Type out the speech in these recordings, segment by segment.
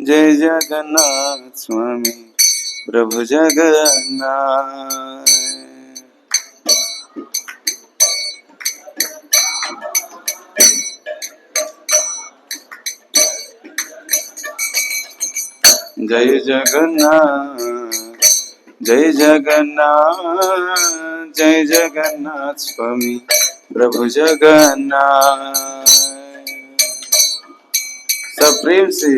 जय जगन्नाथ स्वामी प्रभु जगन्नाथ। जय जगन्नाथ जय जगन्नाथ जय जगन्नाथ स्वामी प्रभु जगन्नाथ। सब प्रेम से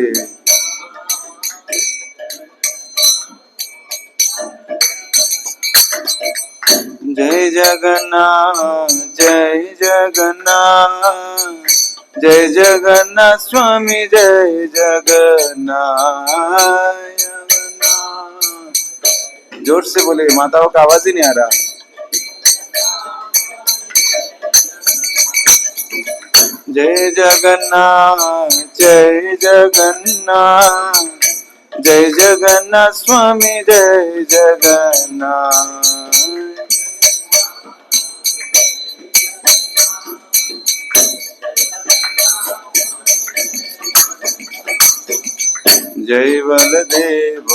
जय जगन्नाथ जय जगन्नाथ जय जगन्नाथ स्वामी जय जगन्नाथ। जोर से बोले, माताओं का आवाज ही नहीं आ रहा। जय जगन्नाथ जय जगन्नाथ जय जगन्नाथ स्वामी जय जगन्नाथ। जय बलदेव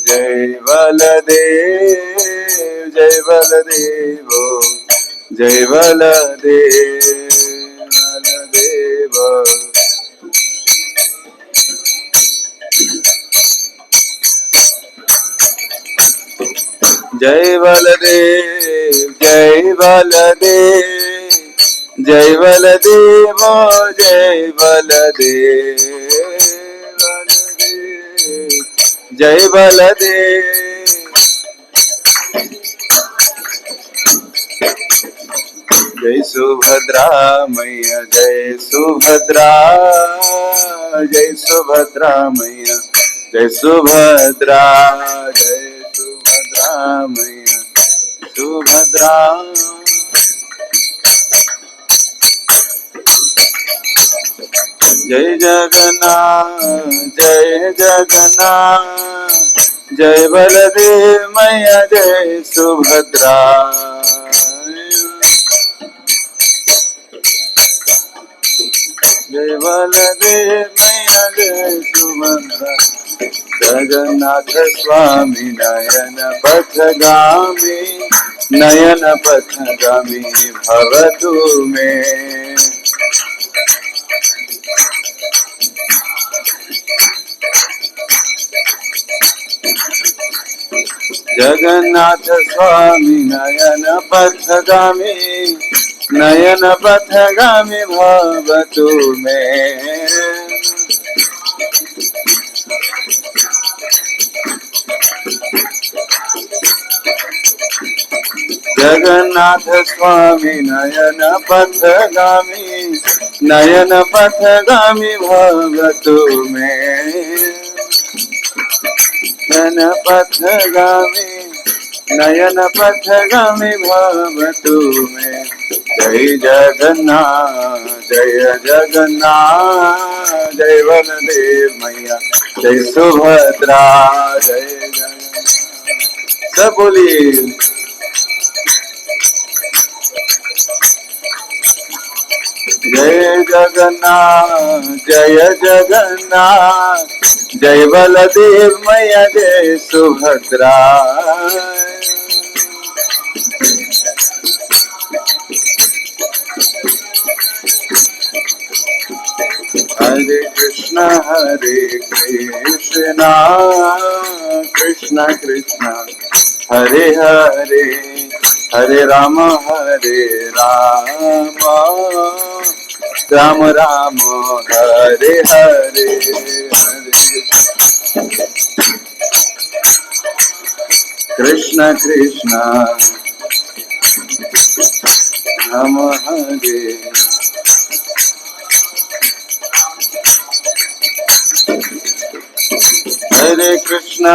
जय बलदेव जय बलदेव जय बलदेव बलदेव। जय बलदेव जय बलदेव जय बलदेव जय बलदेव जय बलदेव। जय सुभद्रा मैया जय सुभद्रा जय सुभद्रा मैया जय सुभद्रा जय सुभद्रा मैया सुभद्रा। जय जगन्नाथ जय जगन्नाथ जय बलदेव मैया जय सुभद्रा। जय बलदेव मैया जय सुभद्रा। जगन्नाथ स्वामी नयन पथगामी नयन पथगामी भवतु मे। जगन्नाथ स्वामी नयन पथगामी नयन पथगामी भवतु मे। जगन्नाथ स्वामी नयन पथगामी नयन पथगामी भवतु मे। नयन पथगामी नयन पथगामी भवतु मे। जय जगन्नाथ जय जगन्नाथ जय बलदेव मैया जय सुभद्रा जय जगन्नाथ। सब बोलिए। जय जगन्नाथ जय जगन्नाथ जय बलदेव मैया जय सुभद्रा। हरे कृष्ण कृष्ण कृष्ण हरे हरे हरे राम राम राम हरे हरे हरे कृष्ण कृष्ण राम हरे। हरे कृष्ण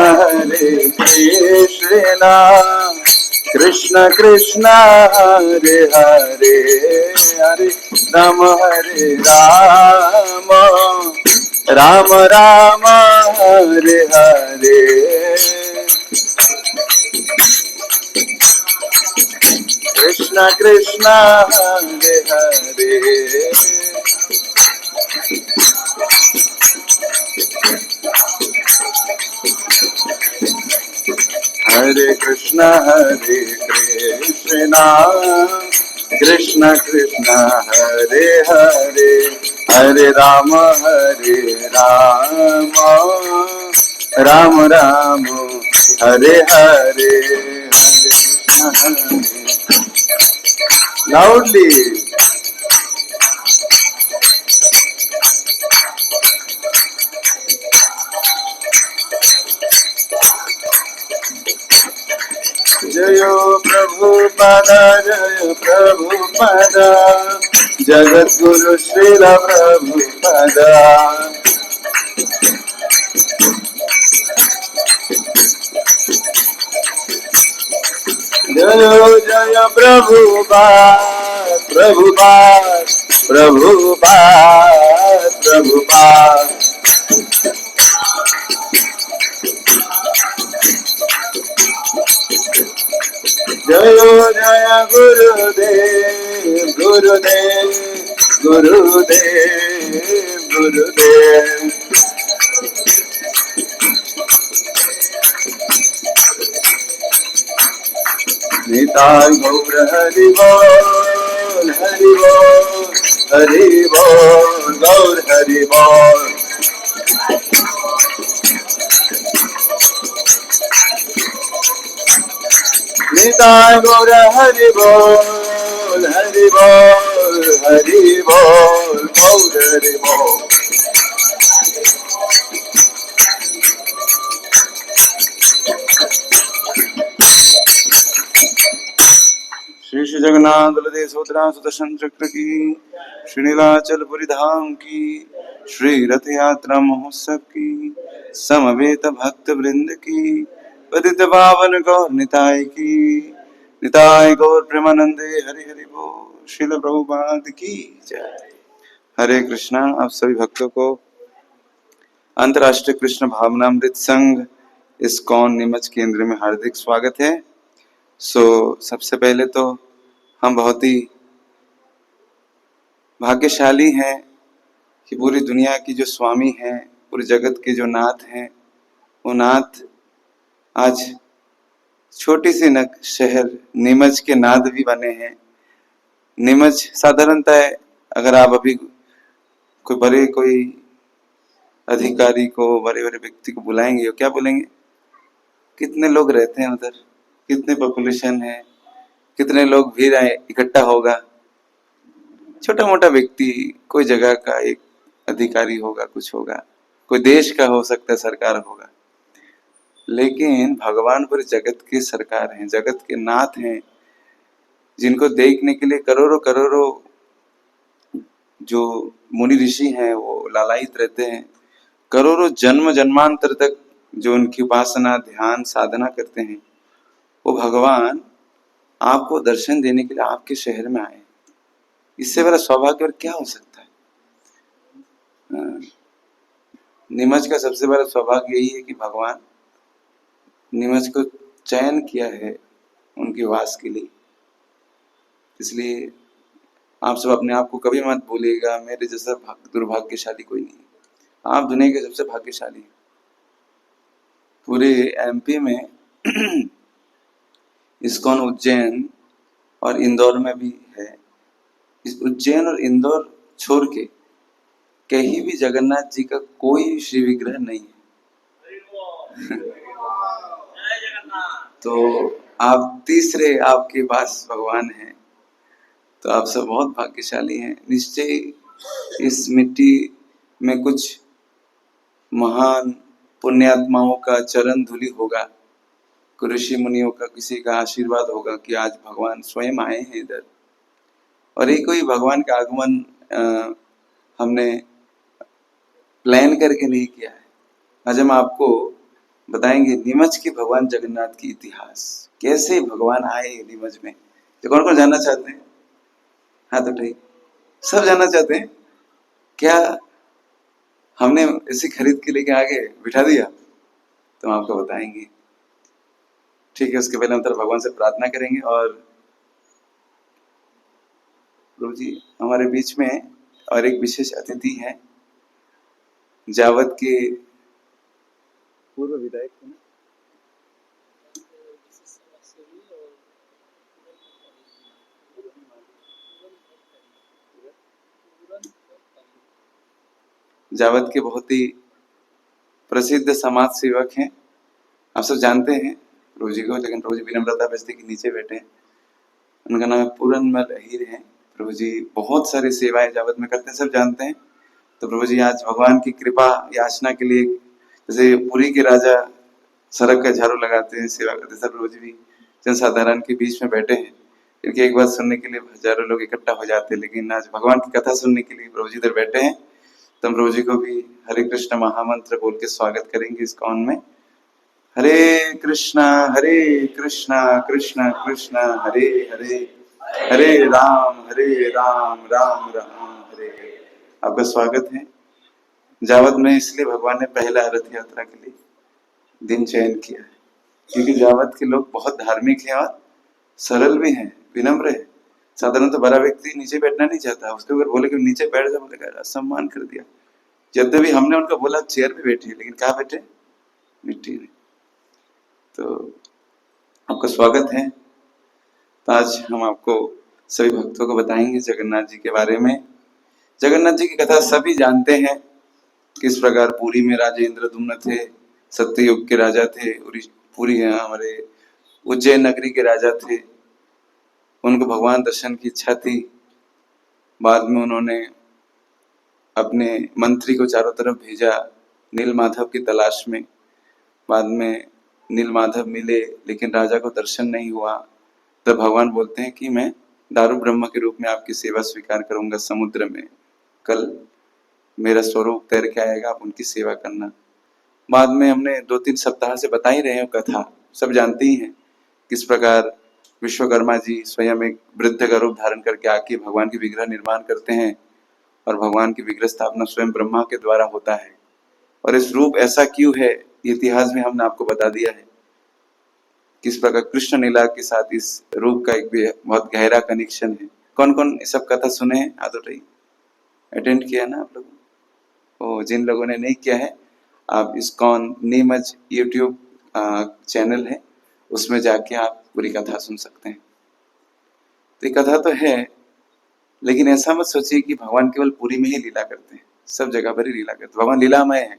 कृष्ण कृष्ण हरे हरे हरे राम राम राम हरे हरे। कृष्ण कृष्ण हरे हरे कृष्ण कृष्ण कृष्ण हरे हरे, हरे राम राम राम हरे हरे, हरे कृष्ण हरे। लाउडली। जयो प्रभुपद, जय प्रभुपद, जगद्गुरु श्रील प्रभुपद। जय जय प्रभुपाद, प्रभुपाद, प्रभुपाद, प्रभुपाद। जय जय गुरुदेव, गुरुदेव, गुरुदेव, गुरुदेव। निताय गौर हरि बोल, हरि बोल, हरि बोल, गौर हरि बोल। निताय गौर हरि बोल, हरि बोल, हरि बोल, गौर हरि बोल। श्री श्री जगन्नाथ बलदेव सुभद्रा सुदर्शन चक्र की, श्री नीलाचलपुरी धाम की, श्री रथ यात्रा महोत्सव की, समवेत भक्त वृंद की, पतित पावन गौर निताय की, निताय गौर प्रेमानंदे हरि हरि बोल। श्रील प्रभुपाद की जय। हरे कृष्णा। आप सभी भक्तों को अंतर्राष्ट्रीय कृष्ण भावनामृत संघ इस्कॉन नीमच केंद्र में हार्दिक स्वागत है। सबसे पहले तो हम बहुत ही भाग्यशाली हैं कि पूरी दुनिया की जो स्वामी हैं, पूरे जगत के जो नाथ हैं, वो नाथ आज छोटी सी शहर नीमच के नाथ भी बने हैं। नीमच साधारणतः अगर आप अभी कोई अधिकारी को, बड़े बड़े व्यक्ति को बुलाएंगे, वो क्या बोलेंगे? कितने लोग रहते हैं उधर, कितने पॉपुलेशन है, कितने लोग भीड़ इकट्ठा होगा। छोटा मोटा व्यक्ति, कोई जगह का एक अधिकारी होगा, कुछ होगा, कोई देश का हो सकता है, सरकार होगा। लेकिन भगवान पूरे जगत की सरकार हैं, जगत के नाथ हैं, जिनको देखने के लिए करोड़ों करोड़ों जो मुनि ऋषि हैं वो लालायित रहते हैं। करोड़ों जन्म जन्मांतर तक जो उनकी उपासना, ध्यान, साधना करते हैं, वो भगवान आपको दर्शन देने के लिए आपके शहर में आए। इससे बड़ा सौभाग्य और क्या हो सकता है? नीमच का सबसे बड़ा सौभाग्य यही है कि भगवान नीमच को चयन किया है उनके वास के लिए। इसलिए आप सब अपने आप को कभी मत भूलिएगा, मेरे जैसा दुर्भाग्यशाली कोई नहीं। आप दुनिया के सबसे भाग्यशाली हैं। पूरे एमपी में इस्कॉन उज्जैन और इंदौर में भी है। इस उज्जैन और इंदौर छोड़ के कहीं भी जगन्नाथ जी का कोई श्री विग्रह नहीं है। तो आप तीसरे आपके पास भगवान हैं, तो आप सब बहुत भाग्यशाली हैं। निश्चय इस मिट्टी में कुछ महान पुण्यात्माओं का चरण धूलि होगा, ऋषि मुनियों का किसी का आशीर्वाद होगा कि आज भगवान स्वयं आए हैं इधर। और ये कोई भगवान का आगमन हमने प्लान करके नहीं किया है। आज हम आपको बताएंगे नीमच के भगवान जगन्नाथ की इतिहास, कैसे भगवान आए नीमच में। तो कौन कौन जानना चाहते हैं? हाँ तो ठीक, सब जानना चाहते हैं क्या? हमने इसे खरीद के लेके आगे बिठा दिया? तो हम आपको बताएंगे। ठीक है, उसके पहले हम तरफ भगवान से प्रार्थना करेंगे। और प्रभु जी हमारे बीच में और एक विशेष अतिथि हैं, जावत के पूर्व विधायक थे ना, जावत के बहुत ही प्रसिद्ध समाज सेवक हैं। आप सब जानते हैं प्रभु जी को, लेकिन प्रभु जी विनम्रता बस्ती के नीचे बैठे हैं। उनका नाम है पूरनमल अहीर है। प्रभु जी बहुत सारी सेवाएं जावत में करते हैं, सब जानते हैं। तो प्रभु जी आज भगवान की कृपा याचना के लिए, जैसे पुरी के राजा सड़क का झाड़ू लगाते हैं, सेवा करते हैं, सब प्रभु जी भी जनसाधारण के बीच में बैठे हैं। क्योंकि एक बात सुनने के लिए हजारों लोग इकट्ठा हो जाते हैं, लेकिन आज भगवान की कथा सुनने के लिए प्रभु जी इधर बैठे हैं। तो हम प्रभु जी को भी हरे कृष्ण महामंत्र बोल के स्वागत करेंगे इस कौन में। हरे कृष्णा कृष्ण कृष्ण हरे हरे, हरे राम राम राम हरे हरे। आपका स्वागत है। जावत में इसलिए भगवान ने पहला रथ यात्रा के लिए दिन चयन किया है, क्योंकि जावत के लोग बहुत धार्मिक हैं और सरल भी हैं, विनम्र है। साधारण तो बड़ा व्यक्ति नीचे बैठना नहीं चाहता, उसके ऊपर बोले कि नीचे बैठ जा, बोलेगा सम्मान कर दिया। यद्यपि हमने उनको बोला चेयर पे बैठिए, लेकिन कहाँ बैठे? मिट्टी में। तो आपका स्वागत है। तो आज हम आपको सभी भक्तों को बताएंगे जगन्नाथ जी के बारे में। जगन्नाथ जी की कथा सभी जानते हैं, किस प्रकार पुरी में राजा इंद्रदुम्न थे, सत्ययुग के राजा थे, पुरी हमारे उज्जैन नगरी के राजा थे। उनको भगवान दर्शन की इच्छा थी। बाद में उन्होंने अपने मंत्री को चारों तरफ भेजा नीलमाधव की तलाश में। बाद में नीलमाधव मिले, लेकिन राजा को दर्शन नहीं हुआ। तब भगवान बोलते हैं कि मैं दारू ब्रह्म के रूप में आपकी सेवा स्वीकार करूंगा समुद्र में, कल मेरा स्वरूप तैर के आएगा, आप उनकी सेवा करना। बाद में हमने 2-3 सप्ताह से बता ही रहे हैं कथा, सब जानते ही हैं किस प्रकार विश्वकर्मा जी स्वयं एक वृद्ध का रूप धारण करके आके भगवान की विग्रह निर्माण करते हैं, और भगवान की विग्रह स्थापना स्वयं ब्रह्मा के द्वारा होता है। और इस रूप ऐसा क्यों है, इतिहास में हमने आपको बता दिया है। किस प्रकार कृष्ण लीला के साथ इस रूप का एक बहुत गहरा कनेक्शन है। कौन कौन ये सब कथा सुने हैं? हाथ उठाइए। अटेंड किया ना आप लोगों? जिन लोगों ने नहीं किया है, आप इस्कॉन नीमच यूट्यूब चैनल है, उसमें जाके आप पूरी कथा सुन सकते हैं। तो ये कथा तो है, लेकिन ऐसा मत सोचिए कि भगवान केवल पुरी में ही लीला करते हैं, सब जगह पर ही लीला करते हैं। भगवान लीलामय है,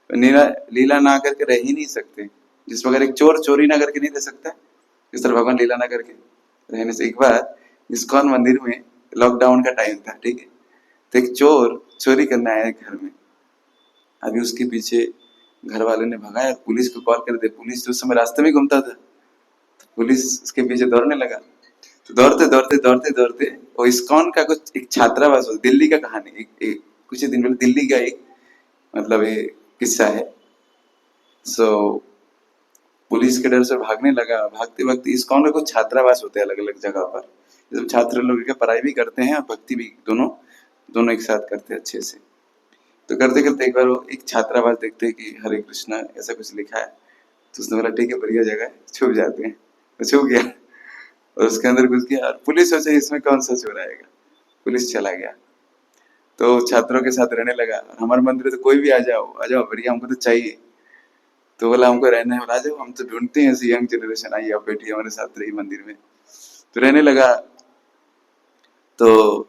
लीला ना करके रह ही नहीं सकते। जिस प्रकार एक चोर चोरी ना करके नहीं रह सकता, इस तरह भगवान लीला ना करके रहने से। एक बार इस्कॉन मंदिर में लॉकडाउन का टाइम था, ठीक है, तो एक चोर चोरी करने आया घर में। अभी उसके पीछे घर वाले ने भगाया, पुलिस को कॉल कर दे। पुलिस उस समय रास्ते में घूमता था, तो पुलिस उसके पीछे दौड़ने लगा। तो दौड़ते दौड़ते दौड़ते दौड़ते वो इस्कॉन का कुछ एक छात्रावास, दिल्ली का कहानी, एक कुछ दिन पहले दिल्ली का एक मतलब एक किस्सा है। सो पुलिस के डर से भागने लगा। भागते भागते इस्कॉन का कुछ छात्रावास होते हैं अलग अलग जगह पर, जब छात्र लोग के पढ़ाई भी करते हैं और भक्ति भी, दोनों एक साथ करते हैं अच्छे से। तो करते करते एक बार वो एक छात्रावास देखते हैं कि हरे कृष्णा ऐसा कुछ लिखा है। तो उसने बोला ठीक है, बढ़िया जगह है, छुप जाते हैं। तो छुप गया और उसके अंदर घुस गया, और पुलिस सोचे इसमें कौन सा चोर आएगा, पुलिस चला गया। तो छात्रों के साथ रहने लगा। हमारे मंदिर तो कोई भी आ जाओ बढ़िया, हमको तो चाहिए। तो बोला हमको रहना है, आ जाओ, हम तो ढूंढते हैं ऐसी यंग जनरेशन, आइए आप बैठिए हमारे साथ रही मंदिर में। तो रहने लगा। तो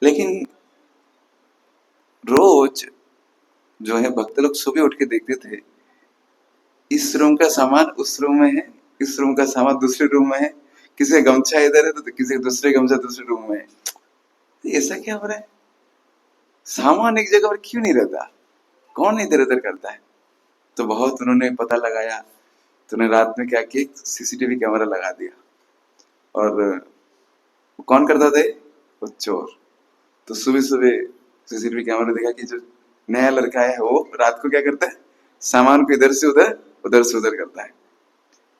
लेकिन रोज जो है भक्त लोग सुबह उठ के देखते थे, इस रूम का सामान उस रूम में है, इस रूम का सामान दूसरे रूम में है, किसी का गमछा इधर है तो किसी दूसरे गमछा दूसरे रूम में है। ऐसा क्या हो रहा है? सामान एक जगह पर क्यों नहीं रहता? कौन इधर उधर करता है? तो बहुत उन्होंने पता लगाया। तो उन्होंने रात में क्या किया, सीसीटीवी कैमरा लगा दिया। और कौन करता था? वो चोर। तो सुबह सुबह सीसीटीवी कैमरा देखा कि जो नया लड़का है वो रात को क्या करता है, सामान को इधर से उधर करता है।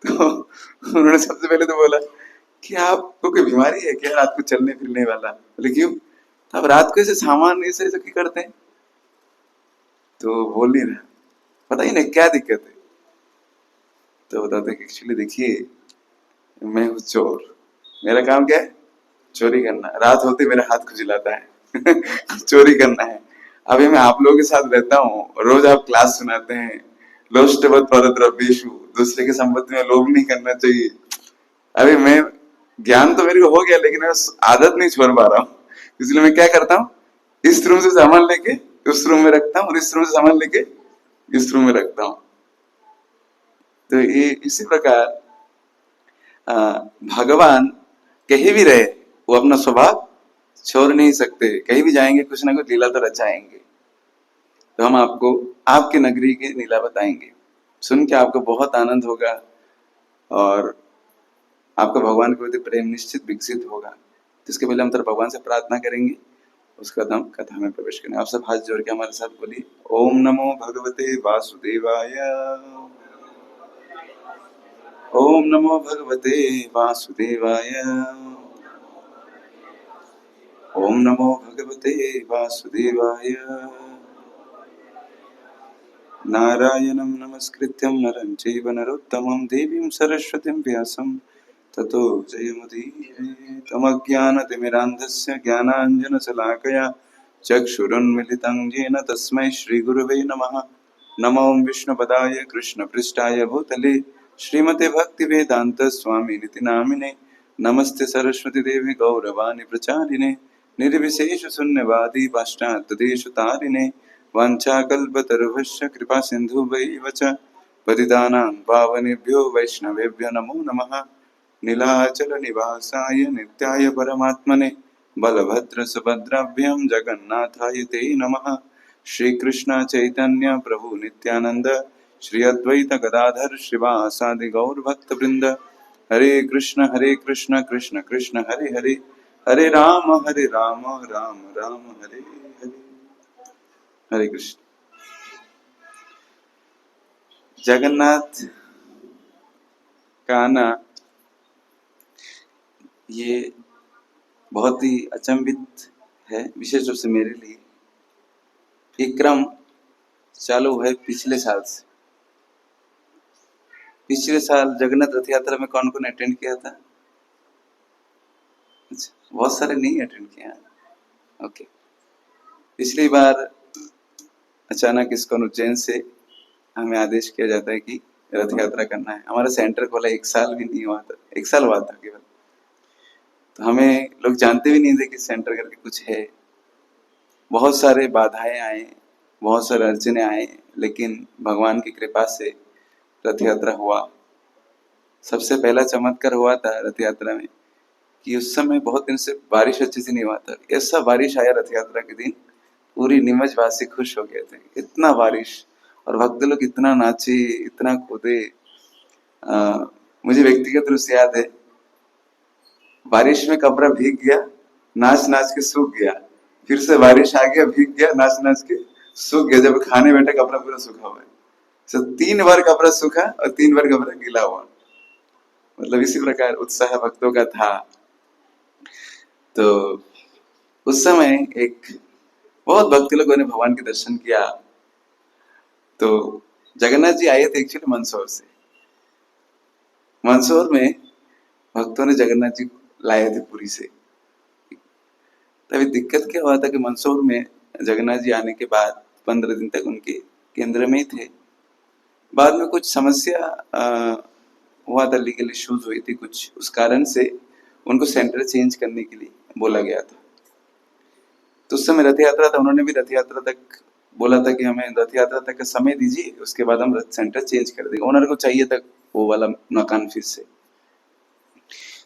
तो उन्होंने सबसे पहले तो बोला कि आपको कोई बीमारी है क्या, रात को चलने फिरने वाला? बोले क्यों? अब रात को ऐसे सामान ऐसे क्यों करते हैं? तो बोल नहीं रहा, पता ही नहीं क्या दिक्कत है। तो बताते कि एक्चुअली देखिए, मैं हूँ चोर, मेरा काम क्या है? चोरी करना। रात होते मेरा हाथ खुजलाता है चोरी करना है। अभी मैं आप लोगों के साथ रहता हूँ, रोज आप क्लास सुनाते हैं, लोष्टवत परद्रव्येषु, दूसरे के संपत्ति में लोभ नहीं करना चाहिए। अभी मैं, ज्ञान तो मेरे को हो गया, लेकिन मैं आदत नहीं छोड़ पा रहा हूँ। इसलिए मैं क्या करता हूँ, इस रूम से सामान लेके उस रूम में रखता हूँ और इस रूम से सामान लेके इस रूम में रखता हूँ। तो ये इसी प्रकार भगवान कहीं भी रहे, वो अपना स्वभाव छोड़ नहीं सकते। कहीं भी जाएंगे कुछ ना कुछ लीला तो रचाएंगे। तो हम आपको आपकी नगरी की लीला बताएंगे, सुन के आपको बहुत आनंद होगा और आपका भगवान के प्रति प्रेम निश्चित विकसित होगा। तो इसके पहले हम तो भगवान से प्रार्थना करेंगे, उसके बाद हम कथा में प्रवेश करेंगे। आप सब हाथ जोड़ के हमारे साथ बोलिए, ओम नमो भगवते वासुदेवाय। ओम नमो भगवते वासुदेवाय। ओम नमो भगवते वासुदेवाय। नारायणं नमस्कृत्यं नरं चैव नरोत्तमं देवीं सरस्वतीं व्यासं ततो जयमुदीरये। तमज्ञानतिमिरान्धस्य ज्ञानाञ्जनशलाकया चक्षुरुन्मिलितं येन तस्मै श्रीगुरवे नमः। नमो विष्णुपदाय कृष्णपृष्ठाय भूतले श्रीमते भक्तिवेदान्तस्वामिनिति नामिने। नमस्ते सरस्वती देवी गौरवाणी प्रचारिणे निर्विशेषशून्यवादी पाश्चात्यदेशतारिणे वाञ्छाकल्पतरुभ्यश्च कृपा सिन्धुभैव च पतितानां पावनेभ्यो वैष्णवेभ्यो नमो नमः। नीलाचलनिवासाय नित्याय परमात्मने बलभद्रसुभद्राभ्यां जगन्नाथाय ते नमः। श्रीकृष्ण चैतन्य प्रभु नित्यानंद श्री अद्वैत गदाधर श्रीवासादि गौर भक्तवृंद। हरे कृष्ण कृष्ण कृष्ण हरे हरे, हरे राम राम राम हरे हरे। हरे कृष्ण। जगन्नाथ का आना ये बहुत ही अचंभित है, विशेष रूप से मेरे लिए। ये क्रम चालू है पिछले साल से। पिछले साल जगन्नाथ रथ यात्रा में कौन कौन अटेंड किया था? बहुत सारे नहीं अटेंड किया। ओके। पिछली बार अचानक इसको उज्जैन से हमें आदेश किया जाता है कि रथ यात्रा करना है। हमारा सेंटर खोला 1 साल भी नहीं हुआ था, 1 साल हुआ था केवल। तो हमें लोग जानते भी नहीं थे कि सेंटर करके कुछ है। बहुत सारे बाधाएं आए, बहुत सारे अड़चने आए, लेकिन भगवान की कृपा से रथ यात्रा हुआ। सबसे पहला चमत्कार हुआ था रथ यात्रा में कि उस समय बहुत दिन से बारिश अच्छे से नहीं हुआ था। ऐसा बारिश आया रथ यात्रा के दिन, पूरी नीमच वासी खुश हो गए थे। इतना बारिश और भक्त लोग इतना नाचे, इतना कूदे। मुझे व्यक्तिगत रूप से याद है, बारिश में कपड़ा भीग गया, नाच नाच के सूख गया, फिर से बारिश आ गया, भीग गया, नाच नाच के सूख गया। जब खाने बैठे कपड़ा पूरा सूखा हुआ है। तो 3 बार कपड़ा सूखा और 3 बार कपड़ा गीला हुआ। मतलब इसी प्रकार उत्साह भक्तों का था। तो उस समय एक बहुत भक्त लोगों ने भगवान के दर्शन किया। तो जगन्नाथ जी आए थे एक्चुअली मंदसौर से। मंदसौर में भक्तों ने जगन्नाथ जी को लाए थे पुरी से। तभी दिक्कत क्या हुआ था कि मंदसौर में जगन्नाथ जी आने के बाद 15 दिन तक उनके केंद्र में ही थे। बाद में कुछ समस्या हुआ था, लीगल इश्यूज हुई थी कुछ, उस कारण से उनको सेंटर चेंज करने के लिए बोला गया था। तो उस समय रथ यात्रा था, उन्होंने भी रथ यात्रा तक बोला था कि हमें रथ यात्रा तक का समय दीजिए, उसके बाद हम रथ सेंटर चेंज कर देंगे। ओनर को चाहिए था वो वाला मकान फिर से।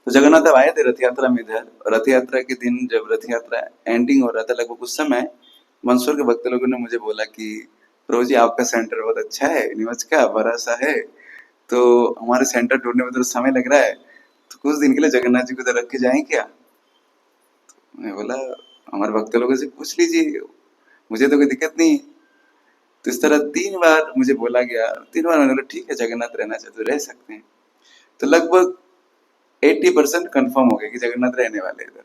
तो जगन्नाथ अब आए थे रथ यात्रा में इधर। रथ यात्रा के दिन जब रथ यात्रा एंडिंग हो रहा था लगभग उस समय, मंदसौर के भक्त लोगों ने मुझे बोला कि प्रभु जी आपका सेंटर बहुत अच्छा है, नीमच का बड़ा सा है, तो हमारे सेंटर ढूंढने में थोड़ा समय लग रहा है, तो कुछ दिन के लिए जगन्नाथ जी को उधर रख के जाएं क्या? तो मैं बोला हमारे भक्त लोगों से पूछ लीजिए, मुझे तो कोई दिक्कत नहीं। तो इस तरह 3 बार मुझे बोला गया। 3 बार मैंने बोला ठीक है, जगन्नाथ रहना चाहते तो रह सकते हैं। तो लगभग 80% कंफर्म हो गया कि जगन्नाथ रहने वाले इधर।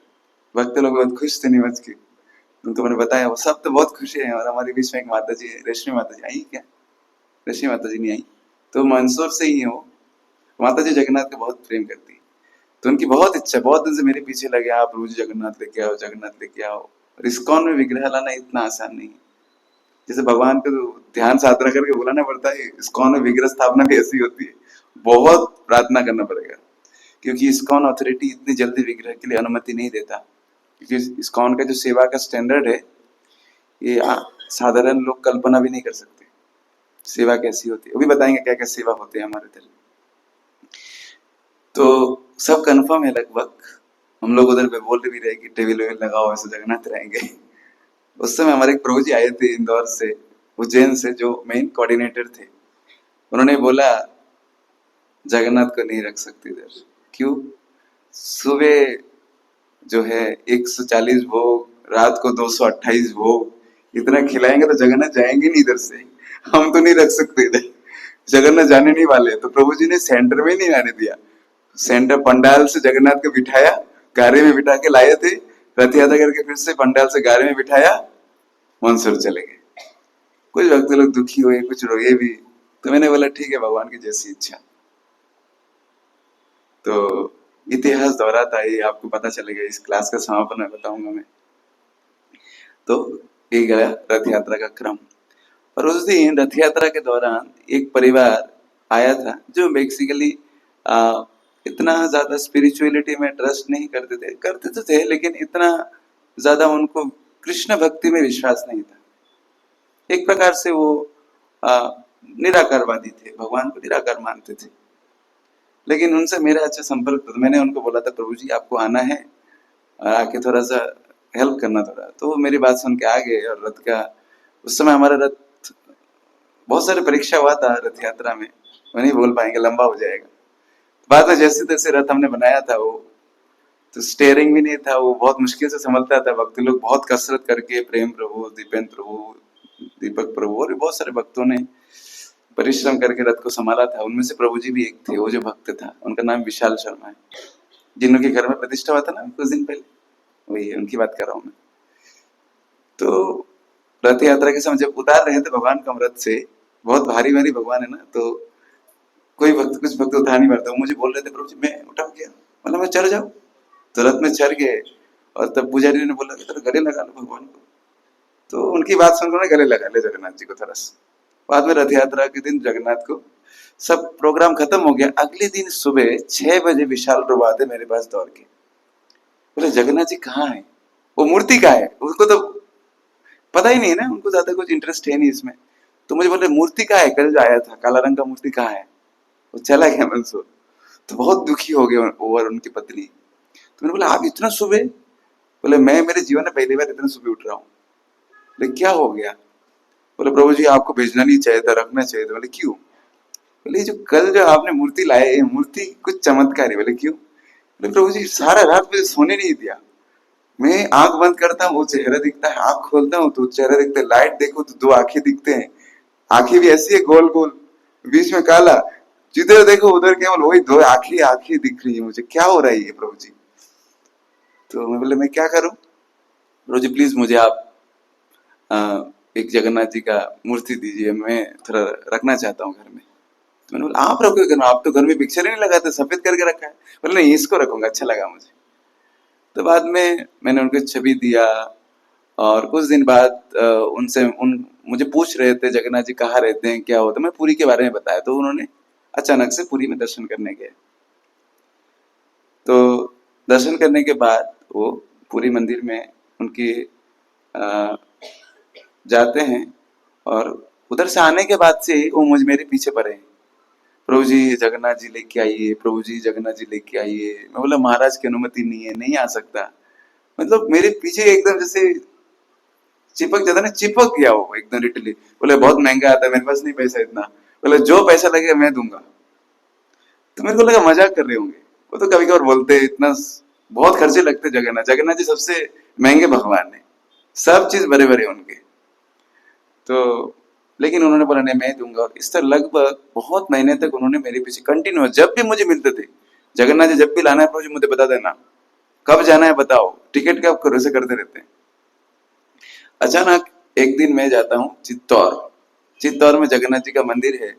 भक्त लोग बहुत खुश थे नीमच के। तो मैंने बताया, वो सब तो बहुत खुश है। और हमारे बीच में एक माता जी है, रश्मि माता जी आई क्या? रश्मि माता जी नहीं आई, तो मंदसौर से ही हो। माता जी जगन्नाथ को बहुत प्रेम करती है। तो उनकी बहुत इच्छा, बहुत दिन से मेरे पीछे लगे, आप रोज जगन्नाथ लेके आओ, जगन्नाथ लेके आओ। और इस्कॉन में विग्रह लाना इतना आसान नहीं है। जैसे भगवान को तो ध्यान साधना करके बुलाना पड़ता है, इस्कॉन में विग्रह स्थापना भी ऐसी होती है, बहुत प्रार्थना करना पड़ेगा। क्योंकि इस्कॉन अथॉरिटी इतनी जल्दी विग्रह के लिए अनुमति नहीं देता। क्योंकि इस्कॉन का जो सेवा का स्टैंडर्ड है, ये साधारण लोग कल्पना भी नहीं कर सकते सेवा कैसी होती है। अभी बताएंगे क्या क्या सेवा होती है हमारे इधर। तो सब कंफर्म है लगभग। हम लोग उधर पे बोल भी रहे कि टेबल वेबल लगाओ, ऐसे जगन्नाथ रहेंगे। उस समय हमारे एक प्रभु जी आए थे इंदौर से, उज्जैन से, जो मेन कोऑर्डिनेटर थे। उन्होंने बोला जगन्नाथ को नहीं रख सकते इधर। क्यों? सुबह जो है 140 भोग, रात को 228 भोग, इतना खिलाएंगे तो जगन्नाथ जाएंगे नहीं इधर से। हम तो नहीं रख सकते इधर, जगन्नाथ जाने नहीं वाले। तो प्रभु जी ने सेंटर में नहीं आने दिया। सेंटर पंडाल से जगन्नाथ को बिठाया, गाड़ी में बिठा के लाए थे, रथ यात्रा करके फिर से पंडाल से गाड़ी में बिठाया, मंसूर चले गए। कुछ भक्त लोग दुखी हुए, कुछ रोए भी। तो मैंने बोला ठीक है, भगवान की जैसी इच्छा। तो इतिहास दोहराता है, आपको पता चलेगा। इस क्लास का समापन में बताऊंगा मैं। तो ये गया रथ यात्रा का क्रम। और उस दिन रथ यात्रा के दौरान एक परिवार आया था जो बेसिकली इतना ज्यादा स्पिरिचुअलिटी में ट्रस्ट नहीं करते थे, करते तो थे लेकिन इतना ज्यादा उनको कृष्ण भक्ति में विश्वास नहीं था। एक प्रकार से वो निराकारवादी थे, भगवान को निराकार मानते थे। लेकिन उनसे मेरा अच्छा संपर्क था। मैंने उनको बोला था प्रभु जी आपको आना है और आके थोड़ा सा हेल्प करना थोड़ा। तो वो मेरी बात सुन के आ गए। और रथ का उस समय हमारा रथ बहुत सारे परीक्षा हुआ था रथ यात्रा में, वो नहीं बोल पाएंगे, लंबा हो जाएगा। बाद में जैसे तैसे रथ हमने बनाया था, वो तो स्टेयरिंग भी नहीं था, वो बहुत मुश्किल से संभलता था। भक्त लोग बहुत कसरत करके, प्रेम प्रभु, दीपेंद्र प्रभु, दीपक प्रभु और बहुत सारे भक्तों ने परिश्रम करके रथ को संभाला था। उनमें से प्रभु जी भी एक थे, वो जो भक्त था उनका नाम विशाल शर्मा है, जिनके घर में प्रतिष्ठा हुआ था ना कुछ दिन पहले, वही उनकी बात कर रहा हूँ मैं। तो रथ यात्रा के समय जब उतार रहे थे भगवान को रथ से, बहुत भारी भारी भगवान है ना, तो कोई भक्त, कुछ भक्त उठा नहीं पाता। मुझे बोल रहे थे प्रभु जी मैं उठा गया, मतलब मैं चढ़ जाऊं। तो रथ में चढ़ गए और तब पुजारी ने बोला कि गले लगा लो भगवान को। तो उनकी बात सुनकर गले लगा ले जगन्नाथ जी को थोड़ा सा। बाद में रथ यात्रा के दिन जगन्नाथ को सब प्रोग्राम खत्म हो गया। अगले दिन सुबह 6 बजे विशाल प्रभाते मेरे पास दौड़ के बोले जगन्नाथ जी कहाँ है, वो मूर्ति कहाँ है। उसको तो पता ही नहीं है ना, उनको ज्यादा कुछ इंटरेस्ट है नहीं इसमें। तो मुझे बोले मूर्ति कहाँ है, कल जो आया था काला रंग का मूर्ति कहाँ है। वो चला गया मंसूर। तो बहुत दुखी हो गए वो और उनकी पत्नी। तो मैंने बोला आप इतना सुबह? बोले मैं मेरे जीवन में पहली बार इतना सुबह उठ रहा हूँ। बोले क्या हो गया? बोले प्रभु जी आपको भेजना नहीं चाहिए था, रखना चाहिए था। बोले क्यों? बोले जो कल जो आपने मूर्ति लाए, ये मूर्ति कुछ चमत्कार है। बोले क्यों? बोले प्रभु जी सारा रात मुझे सोने नहीं दिया। मैं आंख बंद करता हूँ वो चेहरा दिखता है, आंख खोलता हूँ तो चेहरा दिखता है, लाइट देखो तो दो आंखें दिखते हैं, आंखें भी ऐसी है गोल गोल, बीच में काला, जिधर देखो उधर केवल वही दो आंखें आंखें दिख रही है। मुझे क्या हो रहा है ये प्रभु जी? तो मैं बोले मैं क्या करूं? प्रभु जी प्लीज मुझे आप एक जगन्नाथ जी का मूर्ति दीजिए, मैं थोड़ा रखना चाहता हूँ घर में। तो मैंने बोला आप रखोगे घर में? आप तो घर में पिक्चर ही नहीं लगाते, सफेद करके रखा है। बोले नहीं इसको रखूंगा, अच्छा लगा मुझे। तो बाद में मैंने उनको छवि दिया। और कुछ दिन बाद उनसे मुझे पूछ रहे थे जगन्नाथ जी कहाँ रहते हैं, क्या होता है। मैं पुरी के बारे में बताया तो उन्होंने अचानक से पुरी में दर्शन करने गए। तो दर्शन करने के बाद वो पुरी मंदिर में उनकी जाते हैं। और उधर से आने के बाद से वो मेरे पीछे पड़े हैं, प्रभु जी जगन्नाथ जी लेके आइए, प्रभु जी जगन्नाथ जी लेके आइए। मैं बोला महाराज की अनुमति नहीं है, नहीं आ सकता। मतलब मेरे पीछे एकदम जैसे चिपक जाता ना, चिपक गया वो एकदम लिटरली। बोले बहुत महंगा आता है, मेरे पास नहीं पैसा इतना। बोले जो पैसा लगेगा मैं दूंगा। तो मेरे को लगा मजाक कर रहे होंगे। वो तो कभी कभार बोलते हैं इतना बहुत खर्चे लगते जगन्नाथ, जगन्नाथ जी सबसे महंगे भगवान है, सब चीज बड़े बड़े उनके। तो लेकिन उन्होंने बोला नहीं मैं दूंगा। और इस तरह लगभग बहुत महीने तक उन्होंने मेरे पीछे कंटिन्यू, जब भी मुझे मिलते थे, जगन्नाथ जी जब भी लाना है प्रभु जी मुझे बता देना, कब जाना है बताओ, टिकट कब करो, ऐसे करते रहते हैं। अचानक एक दिन मैं जाता हूँ चित्तौड़। चित्तौड़ में जगन्नाथ जी का मंदिर है।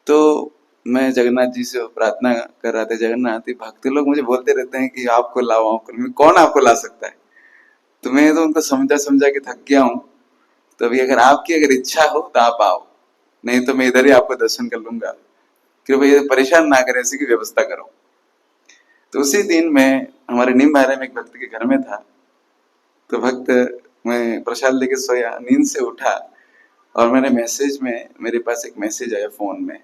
तो मैं जगन्नाथ जी से प्रार्थना कर रहा था, जगन्नाथ भक्त लोग मुझे बोलते रहते हैं कि आपको लाओ, कौन आपको ला सकता है। तो मैं तो उनको समझा समझा के थक गया हूँ। तो अभी अगर आपकी अगर इच्छा हो तो आप आओ, नहीं तो मैं इधर ही आपको दर्शन कर लूंगा, कृपया परेशान ना करें, ऐसी की व्यवस्था करो। तो उसी दिन मैं हमारे नीम बारे में एक भक्त के घर में था। तो भक्त मैं प्रसाद लेके सोया, नींद से उठा और मैंने मैसेज में, मेरे पास एक मैसेज आया फोन में,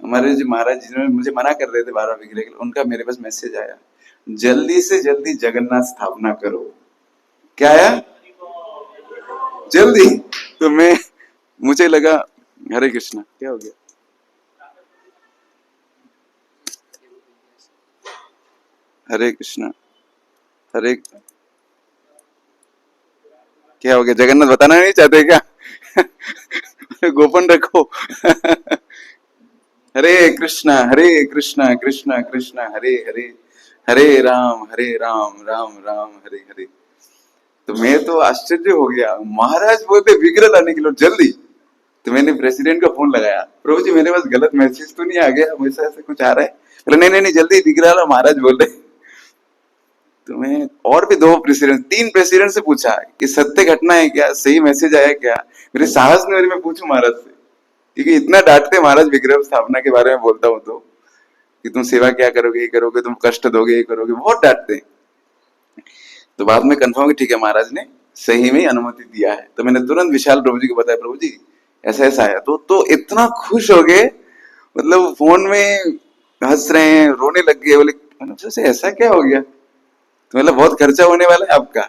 हमारे जो महाराज जिन्होंने मुझे मना कर रहे थे 12 विग्रह के लिए, उनका मेरे पास मैसेज आया, जल्दी से जल्दी जगन्नाथ स्थापना करो। क्या आया? जल्दी। तो मैं, मुझे लगा हरे कृष्णा, क्या हो गया? हरे कृष्णा, हरे, क्या हो गया? जगन्नाथ बताना नहीं चाहते क्या? गोपन रखो। हरे कृष्णा कृष्णा कृष्णा हरे हरे, हरे राम राम राम हरे हरे। तो मैं तो आश्चर्य हो गया, महाराज बोलते विग्रह लाने के लिए जल्दी। तो मैंने प्रेसिडेंट का फोन लगाया, प्रभु जी मेरे पास गलत मैसेज तो नहीं आ गया, वैसा ऐसा कुछ आ रहा है? बोले नहीं नहीं जल्दी विग्रह ला, महाराज बोल रहे। तो मैं और भी दो प्रेसिडेंट, तीन प्रेसिडेंट से पूछा कि सत्य घटना है क्या, सही मैसेज आया क्या? मेरे साहस नहीं हो रही मैं पूछूं महाराज से, क्योंकि इतना डांटते महाराज विग्रह स्थापना के बारे में बोलता हूँ तो, कि तुम सेवा क्या करोगे, ये करोगे, तुम कष्ट दोगे, ये करोगे, बहुत डांटते हैं। तो बाद में कंफर्म कि ठीक है महाराज ने सही में ही अनुमति दिया है। तो मैंने तुरंत विशाल प्रभु जी को बताया, प्रभु जी ऐसा ऐसा आया। तो इतना खुश हो गए, मतलब फोन में हंस रहे हैं, रोने लग गए। बोले मैंने ऐसा क्या हो गया? तो मतलब बहुत खर्चा होने वाला है आपका?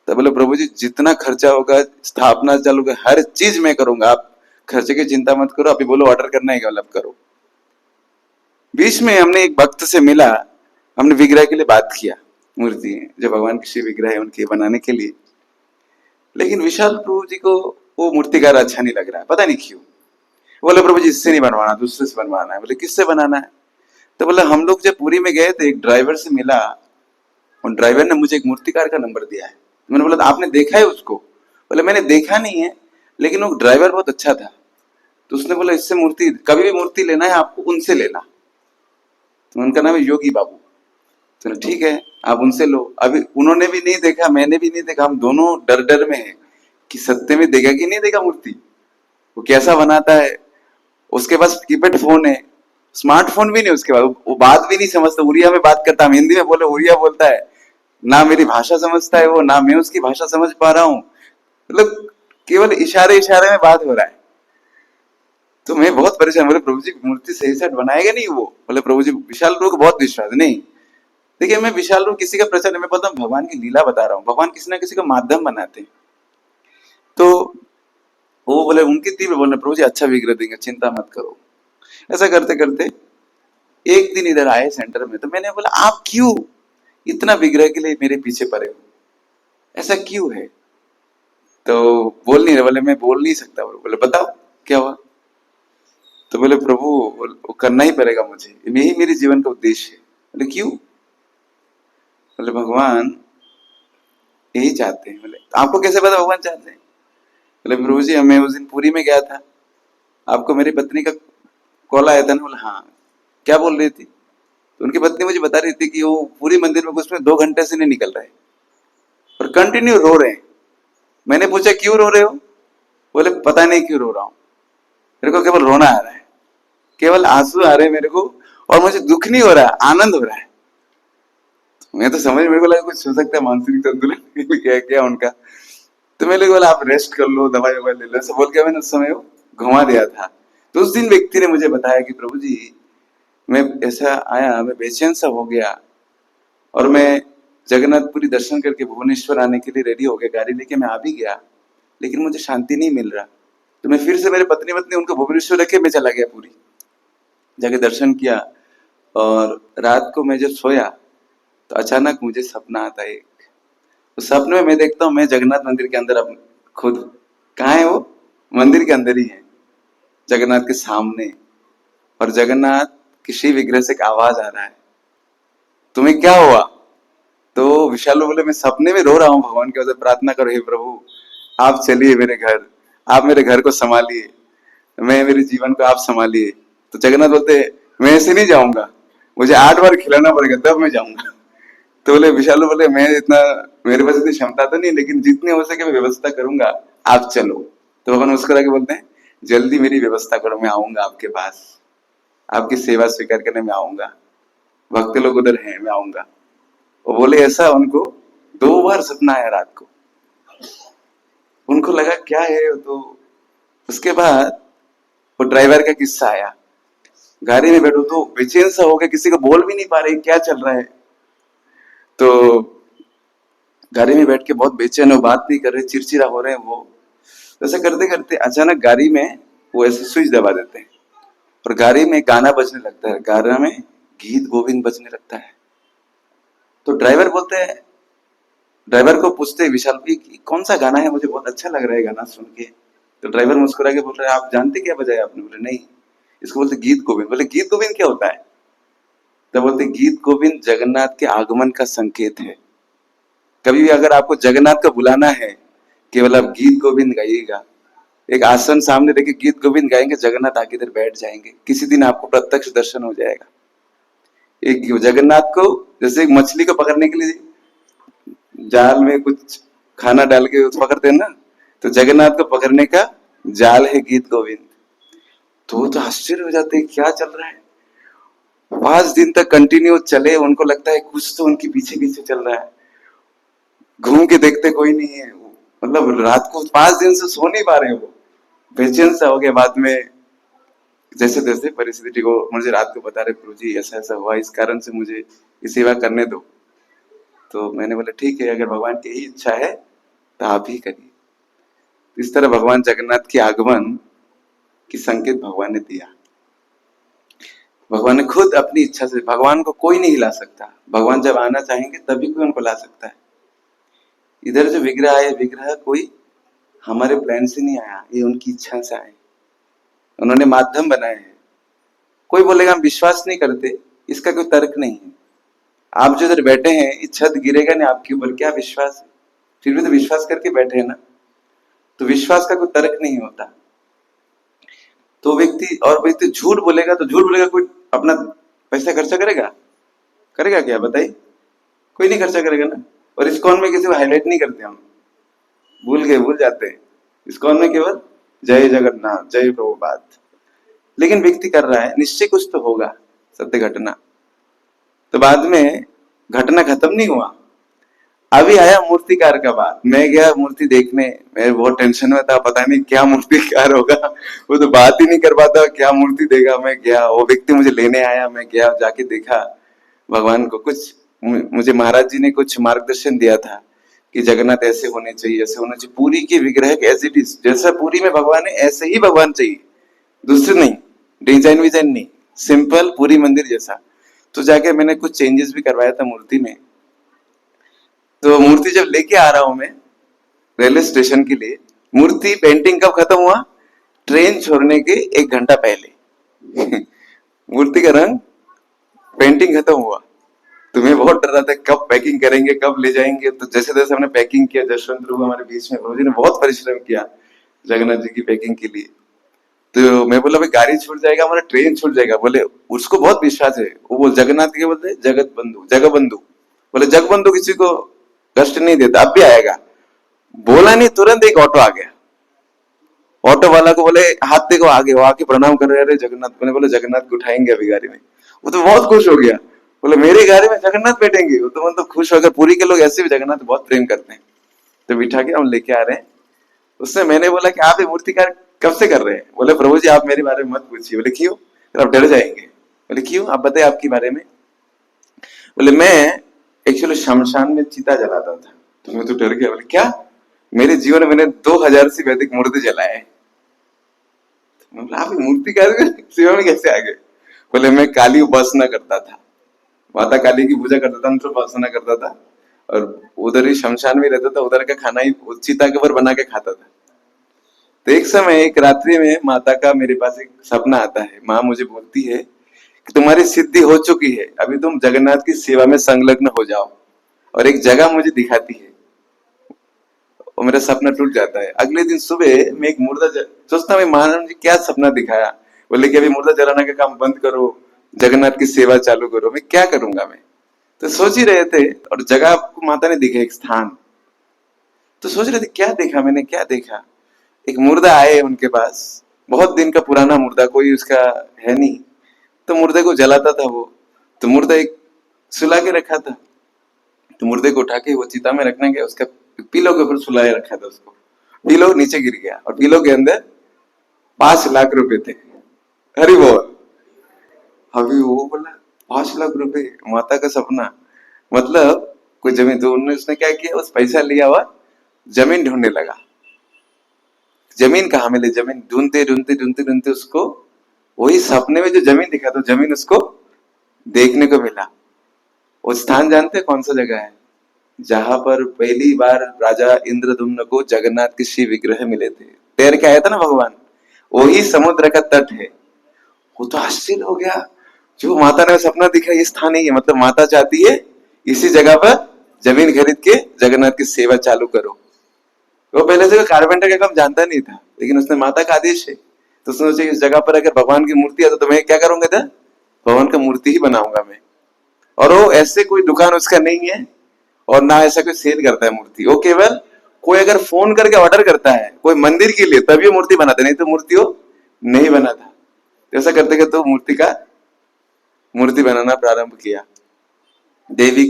तो बोले प्रभु जी जितना खर्चा होगा, स्थापना चलोगे, हर चीज मैं करूंगा, आप खर्चे की चिंता मत करो, आप बोलो ऑर्डर करना है क्या, मतलब करो। बीच में हमने एक भक्त से मिला, हमने विग्रह के लिए बात किया, मूर्ति जो भगवान की श्री विग्रह है उनके बनाने के लिए। लेकिन विशाल प्रभु जी को वो मूर्तिकार अच्छा नहीं लग रहा है, पता नहीं क्यों। बोले प्रभु जी इससे नहीं बनवाना, दूसरे से बनवाना है। बोले किससे बनाना है? तो बोला हम लोग जब पुरी में गए थे, एक ड्राइवर से मिला, और ड्राइवर ने मुझे एक मूर्तिकार का नंबर दिया है। मैंने बोला आपने देखा है उसको? बोले मैंने देखा नहीं है, लेकिन वो ड्राइवर बहुत अच्छा था। तो उसने बोला इससे मूर्ति, कभी भी मूर्ति लेना है आपको उनसे लेना। तो उनका नाम है योगी बाबू। तो ठीक है आप उनसे लो। अभी उन्होंने भी नहीं देखा, मैंने भी नहीं देखा, हम दोनों डर डर में हैं कि सत्य में देगा कि नहीं देगा मूर्ति, वो कैसा बनाता है। उसके पास कीपैड फोन है, स्मार्टफोन भी नहीं उसके पास, वो बात भी नहीं समझता, उड़िया में बात करता, हम हिंदी में बोले उड़िया बोलता है, ना मेरी भाषा समझता है वो, ना मैं उसकी भाषा समझ पा रहा हूँ, मतलब केवल इशारे इशारे में बात हो रहा है। तो मैं बहुत परेशान, बोले प्रभु जी मूर्ति सही से बनाएगा नहीं वो? बोले प्रभु जी विशाल रूप को बहुत विश्वास नहीं। देखिए मैं विशाल रूप किसी का प्रचार नहीं, मैं पता भगवान की लीला बता रहा हूँ, भगवान किसी ना किसी का माध्यम बनाते हैं। तो वो बोले उनकी तीव्र बोले प्रभु जी अच्छा विग्रह देंगे, चिंता मत करो। ऐसा करते करते एक दिन इधर आए सेंटर में, तो मैंने बोला आप क्यों इतना विग्रह के लिए मेरे पीछे पड़े हो, ऐसा क्यों है? तो बोल नहीं रहे, बोले मैं बोल नहीं सकता। बोले बताओ क्या हुआ? तो बोले प्रभु वो करना ही पड़ेगा मुझे, यही मेरे जीवन का उद्देश्य है। बोले क्यों? बोले भगवान यही चाहते हैं। बोले तो आपको कैसे पता भगवान चाहते हैं? बोले प्रभु जी मैं उस दिन पुरी में गया था, आपको मेरी पत्नी का कॉल आया था ना? बोला हाँ। क्या बोल रही थी? तो उनकी पत्नी मुझे बता रही थी कि वो पूरी मंदिर में घुस में 2 घंटे से नहीं निकल रहे और कंटिन्यू रो रहे हैं। मैंने पूछा क्यों रो रहे हो? बोले पता नहीं क्यों रो रहा हूँ, मेरे को केवल रोना आ रहा है, केवल आंसू आ रहे हैं मेरे को, और मुझे दुख नहीं हो रहा है, आनंद हो रहा है। तो मैं तो समझ, मेरे को लगा कुछ हो सकता है मानसिक संतुलन क्या क्या उनका। तो मैंने बोला आप रेस्ट कर लो, दवाई ववाई ले लो, ऐसा बोल के मैंने उस समय वो घुमा दिया था। तो उस दिन व्यक्ति ने मुझे बताया कि प्रभु जी मैं ऐसा आया, मैं बेचैन सा हो गया, और मैं जगन्नाथपुरी दर्शन करके भुवनेश्वर आने के लिए रेडी हो गया, गाड़ी लेके मैं आ भी गया, लेकिन मुझे शांति नहीं मिल रहा। तो मैं फिर से मेरे पत्नी पत्नी उनको भुवनेश्वर रखे मैं चला गया, पूरी जाके दर्शन किया। और रात को मैं जब सोया तो अचानक मुझे सपना आता है एक। तो सपने में मैं देखता हूँ मैं जगन्नाथ मंदिर के अंदर, अब खुद कहाँ है वो? मंदिर के अंदर ही है, जगन्नाथ के सामने, और जगन्नाथ की श्री विग्रह से एक आवाज आ रहा है, तुम्हें क्या हुआ? तो विशालु बोले मैं सपने में रो रहा हूँ, भगवान के वजह प्रार्थना करो, हे प्रभु आप चलिए मेरे घर, आप मेरे घर को संभालिए, मैं मेरे जीवन को आप संभालिए। तो जगन्नाथ बोलते मैं ऐसे नहीं जाऊंगा, मुझे 8 बार खिलाना पड़ेगा तब मैं जाऊंगा। तो बोले विशालु बोले मैं इतना, मेरे पास इतनी क्षमता तो नहीं, लेकिन जितनी हो सके मैं व्यवस्था करूंगा, आप चलो। तो भगवान उसको आगे बोलते हैं जल्दी मेरी व्यवस्था करो, मैं आऊंगा आपके पास, आपकी सेवा स्वीकार करने में आऊंगा, भक्त लोग उधर हैं, मैं आऊंगा। वो बोले ऐसा उनको 2 बार सपना आया रात को। उनको लगा क्या है, तो उसके बाद वो ड्राइवर का किस्सा आया। गाड़ी में बैठो तो बेचैन सा हो गया, किसी को बोल भी नहीं पा रहे क्या चल रहा है। तो गाड़ी में बैठ के बहुत बेचैन हो, बात नहीं कर रहे, चिड़चिड़ा हो रहे हैं वो। ऐसा करते करते अचानक गाड़ी में वो ऐसे स्विच दबा देते हैं और गाड़ी में गाना बजने लगता है। गाना में गीत गोविंद बजने लगता है। तो ड्राइवर को पूछते हैं विशाल भाई कि कौन सा गाना है, मुझे बहुत अच्छा लग रहा है गाना सुन के। तो ड्राइवर मुस्कुरा के बोल रहा है आप जानते क्या बजाया आपने? बोले नहीं। इसको बोलते गीत गोविंद। बोले गीत गोविंद क्या होता है? तो बोलते गीत गोविंद जगन्नाथ के आगमन का संकेत है। कभी भी अगर आपको जगन्नाथ को बुलाना है, केवल आप गीत गोविंद गाइएगा। एक आसन सामने देके गीत गोविंद गाएंगे, जगन्नाथ आके इधर बैठ जाएंगे। किसी दिन आपको प्रत्यक्ष दर्शन हो जाएगा। एक जगन्नाथ को जैसे एक मछली को पकड़ने के लिए जाल में कुछ खाना डाल के पकड़ते हैं ना, तो जगन्नाथ को पकड़ने का जाल है गीत गोविंद। तो आश्चर्य हो जाते हैं क्या चल रहा है। 5 दिन तक कंटिन्यू चले, उनको लगता है कुछ तो उनके पीछे पीछे चल रहा है। घूम के देखते कोई नहीं है, मतलब रात को 5 दिन से सो नहीं पा रहे वो, बेचैन सा हो गया। बाद में जैसे तैसे परिस्थिति को मुझे रात को बता रहे, प्रभु जी ऐसा ऐसा हुआ, इस कारण से मुझे ये सेवा करने दो। तो मैंने बोला ठीक है, अगर भगवान की यही इच्छा है तो आप ही करिए। इस तरह भगवान जगन्नाथ के आगमन की संकेत भगवान ने दिया। भगवान ने खुद अपनी इच्छा से, भगवान को कोई नहीं हिला सकता। भगवान जब आना चाहेंगे तभी कोई उनको ला सकता है। इधर जो विग्रह आए, विग्रह कोई हमारे प्लान से नहीं आया, ये उनकी इच्छा से आए। उन्होंने माध्यम बनाए हैं। कोई बोलेगा हम विश्वास नहीं करते, इसका कोई तर्क नहीं है। आप जो इधर बैठे हैं, ये छत गिरेगा नहीं आपके ऊपर, क्या विश्वास है? फिर भी तो विश्वास करके बैठे हैं ना। तो विश्वास का कोई तर्क नहीं होता। तो व्यक्ति झूठ बोलेगा, तो झूठ बोलेगा, कोई अपना पैसा खर्चा करेगा? करेगा क्या बताइए? कोई नहीं खर्चा करेगा ना। और इस्कॉन में किसी को हाईलाइट नहीं करते हम, भूल जाते हैं। इस्कॉन में केवल जय जगन्नाथ, जय प्रभुपाद। लेकिन व्यक्ति कर रहा है, निश्चय कुछ तो होगा सत्य घटना। तो बाद में घटना खत्म नहीं हुआ, अभी आया मूर्तिकार का बात। मैं गया मूर्ति देखने, मैं बहुत टेंशन में था, पता नहीं क्या मूर्तिकार होगा, वो तो बात ही नहीं कर पाता, क्या मूर्ति देगा। मैं गया, वो व्यक्ति मुझे लेने आया, मैं गया, जाके देखा भगवान को। कुछ मुझे महाराज जी ने कुछ मार्गदर्शन दिया था कि जगन्नाथ ऐसे होने चाहिए, ऐसे होना चाहिए। पूरी के विग्रह एज इट इज, जैसा पूरी में भगवान है ऐसे ही भगवान चाहिए, दूसरे नहीं, डिजाइन विजाइन नहीं, सिंपल पूरी मंदिर जैसा। तो जाके मैंने कुछ चेंजेस भी करवाया था मूर्ति में। तो मूर्ति जब लेके आ रहा हूं मैं रेलवे स्टेशन के लिए, मूर्ति पेंटिंग कब खत्म हुआ? ट्रेन छोड़ने के 1 घंटा पहले मूर्ति का रंग पेंटिंग खत्म हुआ। तो मैं बहुत डर रहा था कब पैकिंग करेंगे, कब ले जाएंगे। तो जैसे तैसे हमने पैकिंग किया। जसवंत प्रभु हमारे बीच में, प्रभु जी ने बहुत परिश्रम किया जगन्नाथ जी की पैकिंग के लिए। तो मैं बोला भाई गाड़ी छूट जाएगा, हमारा ट्रेन छूट जाएगा। बोले उसको बहुत विश्वास है, वो जगन्नाथ के बोलते जगत बंधु, जगबंधु। बोले जगबंधु किसी को कष्ट नहीं देता, अब भी आएगा। बोला नहीं, तुरंत एक ऑटो आ गया। ऑटो वाला को बोले हाथ देखो आगे, वो आके प्रणाम कर रहे जगन्नाथ। मैंने बोले जगन्नाथ को उठाएंगे अभी गाड़ी में। वो तो बहुत खुश हो गया, बोले मेरी गाड़ी में जगन्नाथ बैठेंगे। वो तो मतलब खुश होकर, पूरी के लोग ऐसे भी जगन्नाथ बहुत प्रेम करते हैं। तो बिठा के हम लेके आ रहे हैं। उससे मैंने बोला कि आप ये मूर्तिकार कब से कर रहे हैं? बोले प्रभु जी आप मेरे बारे में मत पूछिए। बोले क्यों? आप डर जाएंगे। बोले क्यों, आप बताए आपके बारे में। बोले मैं एक्चुअली शमशान में चिता जलाता था। तो मैं तो डर गया। बोले क्या? मेरे जीवन में मैंने 2000 से भी अधिक मूर्ति जलाए। आप मूर्तिकार सेवा में कैसे आ गए? बोले मैं काली उपासना करता था, माता काली की पूजा करता था, उपासना करता था, और उधर ही शमशान में रहता था। उधर का खाना ही चिता के ऊपर बना के खाता था। तो एक समय, एक रात्रि में माता का मेरे पास एक सपना आता है। माँ मुझे बोलती है कि तुम्हारी सिद्धि हो चुकी है, अभी तुम जगन्नाथ की सेवा में संलग्न हो जाओ। और एक जगह मुझे दिखाती है, और मेरा सपना टूट जाता है। अगले दिन सुबह मैं एक मुर्दा सोचता हूँ महाराज जी क्या सपना दिखाया। बोले कि अभी मुर्दा जलाना का काम बंद करो, जगन्नाथ की सेवा चालू करो। मैं क्या करूंगा मैं? तो सोच ही रहे थे, और जगह आपको माता ने दिखा एक स्थान। तो सोच रहे थे क्या देखा मैंने, क्या देखा। एक मुर्दा आए उनके पास, बहुत दिन का पुराना मुर्दा, कोई उसका है नहीं। तो मुर्दे को जलाता था वो। तो मुर्दा एक सुला के रखा था। तो मुर्दे को उठा के वो चिता में रखने गया, उसका पिलो के ऊपर सुलाए रखा था उसको। पिलो नीचे गिर गया और पिलो के अंदर 5 लाख रुपए थे। अरे बोल, अभी वो बोला 5 लाख रुपए, माता का सपना। मतलब कोई जमीन, तो उन्होंने उसने क्या किया, उस पैसा लिया हुआ जमीन ढूंढने लगा। जमीन कहाँ मिले, जमीन ढूंढते ढूंढते ढूंढते ढूंढते उसको वही सपने में जो जमीन दिखा, तो जमीन उसको देखने को मिला। वो स्थान जानते हैं कौन सा जगह है? जहां पर पहली बार राजा इंद्रदुम्न को जगन्नाथ के शिव विग्रह मिले थे, तैर के आया था ना भगवान, वही समुद्र का तट है। वो तो आश्चर्य हो गया, जो माता ने सपना दिखा ये स्थान ही है, मतलब माता चाहती है इसी जगह पर जमीन खरीद के जगन्नाथ की सेवा चालू करो। वो पहले से कारपेंटर का काम जानता नहीं था, लेकिन उसने माता का आदेश है तो सोचे इस जगह पर अगर भगवान की मूर्ति है तो मैं क्या करूंगा था, भगवान का मूर्ति ही बनाऊंगा मैं। और वो ऐसे कोई दुकान उसका नहीं है और ना ऐसा कोई सेल करता है मूर्ति, वो केवल कोई अगर फोन करके ऑर्डर करता है कोई मंदिर के लिए तभी वो मूर्ति बनाता, नहीं तो मूर्ति वो नहीं बनाता। ऐसा करते करते तो मूर्ति बनाना प्रारंभ किया। देवी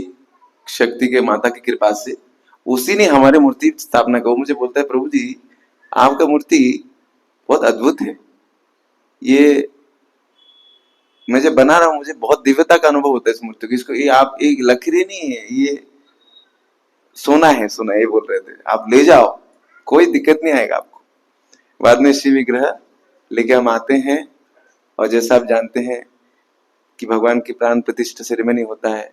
शक्ति के माता की कृपा से उसी ने हमारे मूर्ति स्थापना को मुझे बोलता है, प्रभु जी आपका मूर्ति बहुत अद्भुत है, ये मैं जब बना रहा हूं मुझे बहुत दिव्यता का अनुभव होता है इस मूर्ति को। इसको ये आप एक लकड़ी नहीं है, ये सोना है, सोना, ये बोल रहे थे। आप ले जाओ, कोई दिक्कत नहीं आएगा आपको। बाद में शिव विग्रह लेके हम आते हैं और जैसा आप जानते हैं कि भगवान की प्राण प्रतिष्ठा सेरेमनी होता है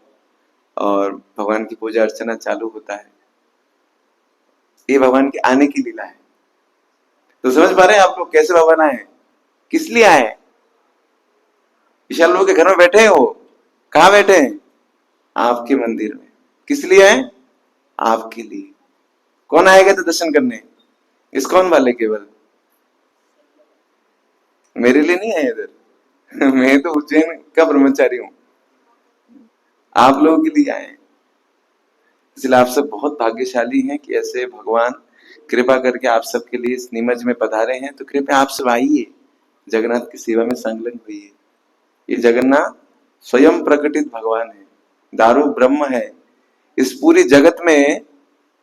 और भगवान की पूजा अर्चना चालू होता है। ये भगवान की आने की लीला है। तो समझ पा रहे हैं आप लोग कैसे भगवान आए, किस लिए आए? विशाल लोगों के घर में बैठे हैं, वो कहाँ बैठे हैं? आपके मंदिर में। किस लिए आए? आपके लिए। कौन आएगा तो दर्शन करने? इस्कॉन वाले केवल, मेरे लिए नहीं आए इधर मैं तो उज्जैन का ब्रह्मचारी हूं, आप लोगों के लिए आए। इसलिए आप सब बहुत भाग्यशाली हैं कि ऐसे भगवान कृपा करके आप सबके लिए इस निमज में पधारे हैं। तो कृपया आप सब आइए, जगन्नाथ की सेवा में संलग्न हुई। ये जगन्नाथ स्वयं प्रकटित भगवान है, दारू ब्रह्म है। इस पूरी जगत में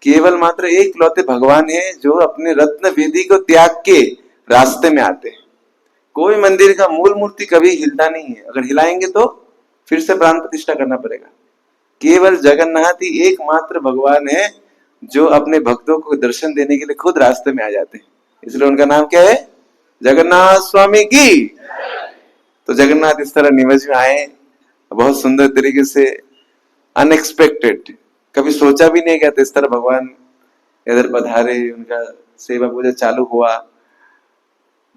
केवल मात्र एक लौते भगवान है जो अपने रत्न वेदी को त्याग के रास्ते में आते हैं। कोई मंदिर का मूल मूर्ति कभी हिलता नहीं है, अगर हिलाएंगे तो फिर से प्राण प्रतिष्ठा करना पड़ेगा। केवल जगन्नाथ ही एकमात्र भगवान है जो अपने भक्तों को दर्शन देने के लिए खुद रास्ते में आ जाते हैं। इसलिए उनका नाम क्या है? जगन्नाथ स्वामी की। तो जगन्नाथ इस तरह निमज में आए, बहुत सुंदर तरीके से, अनएक्सपेक्टेड, कभी सोचा भी नहीं गया था इस तरह भगवान इधर पधारे, उनका सेवा पूजा चालू हुआ।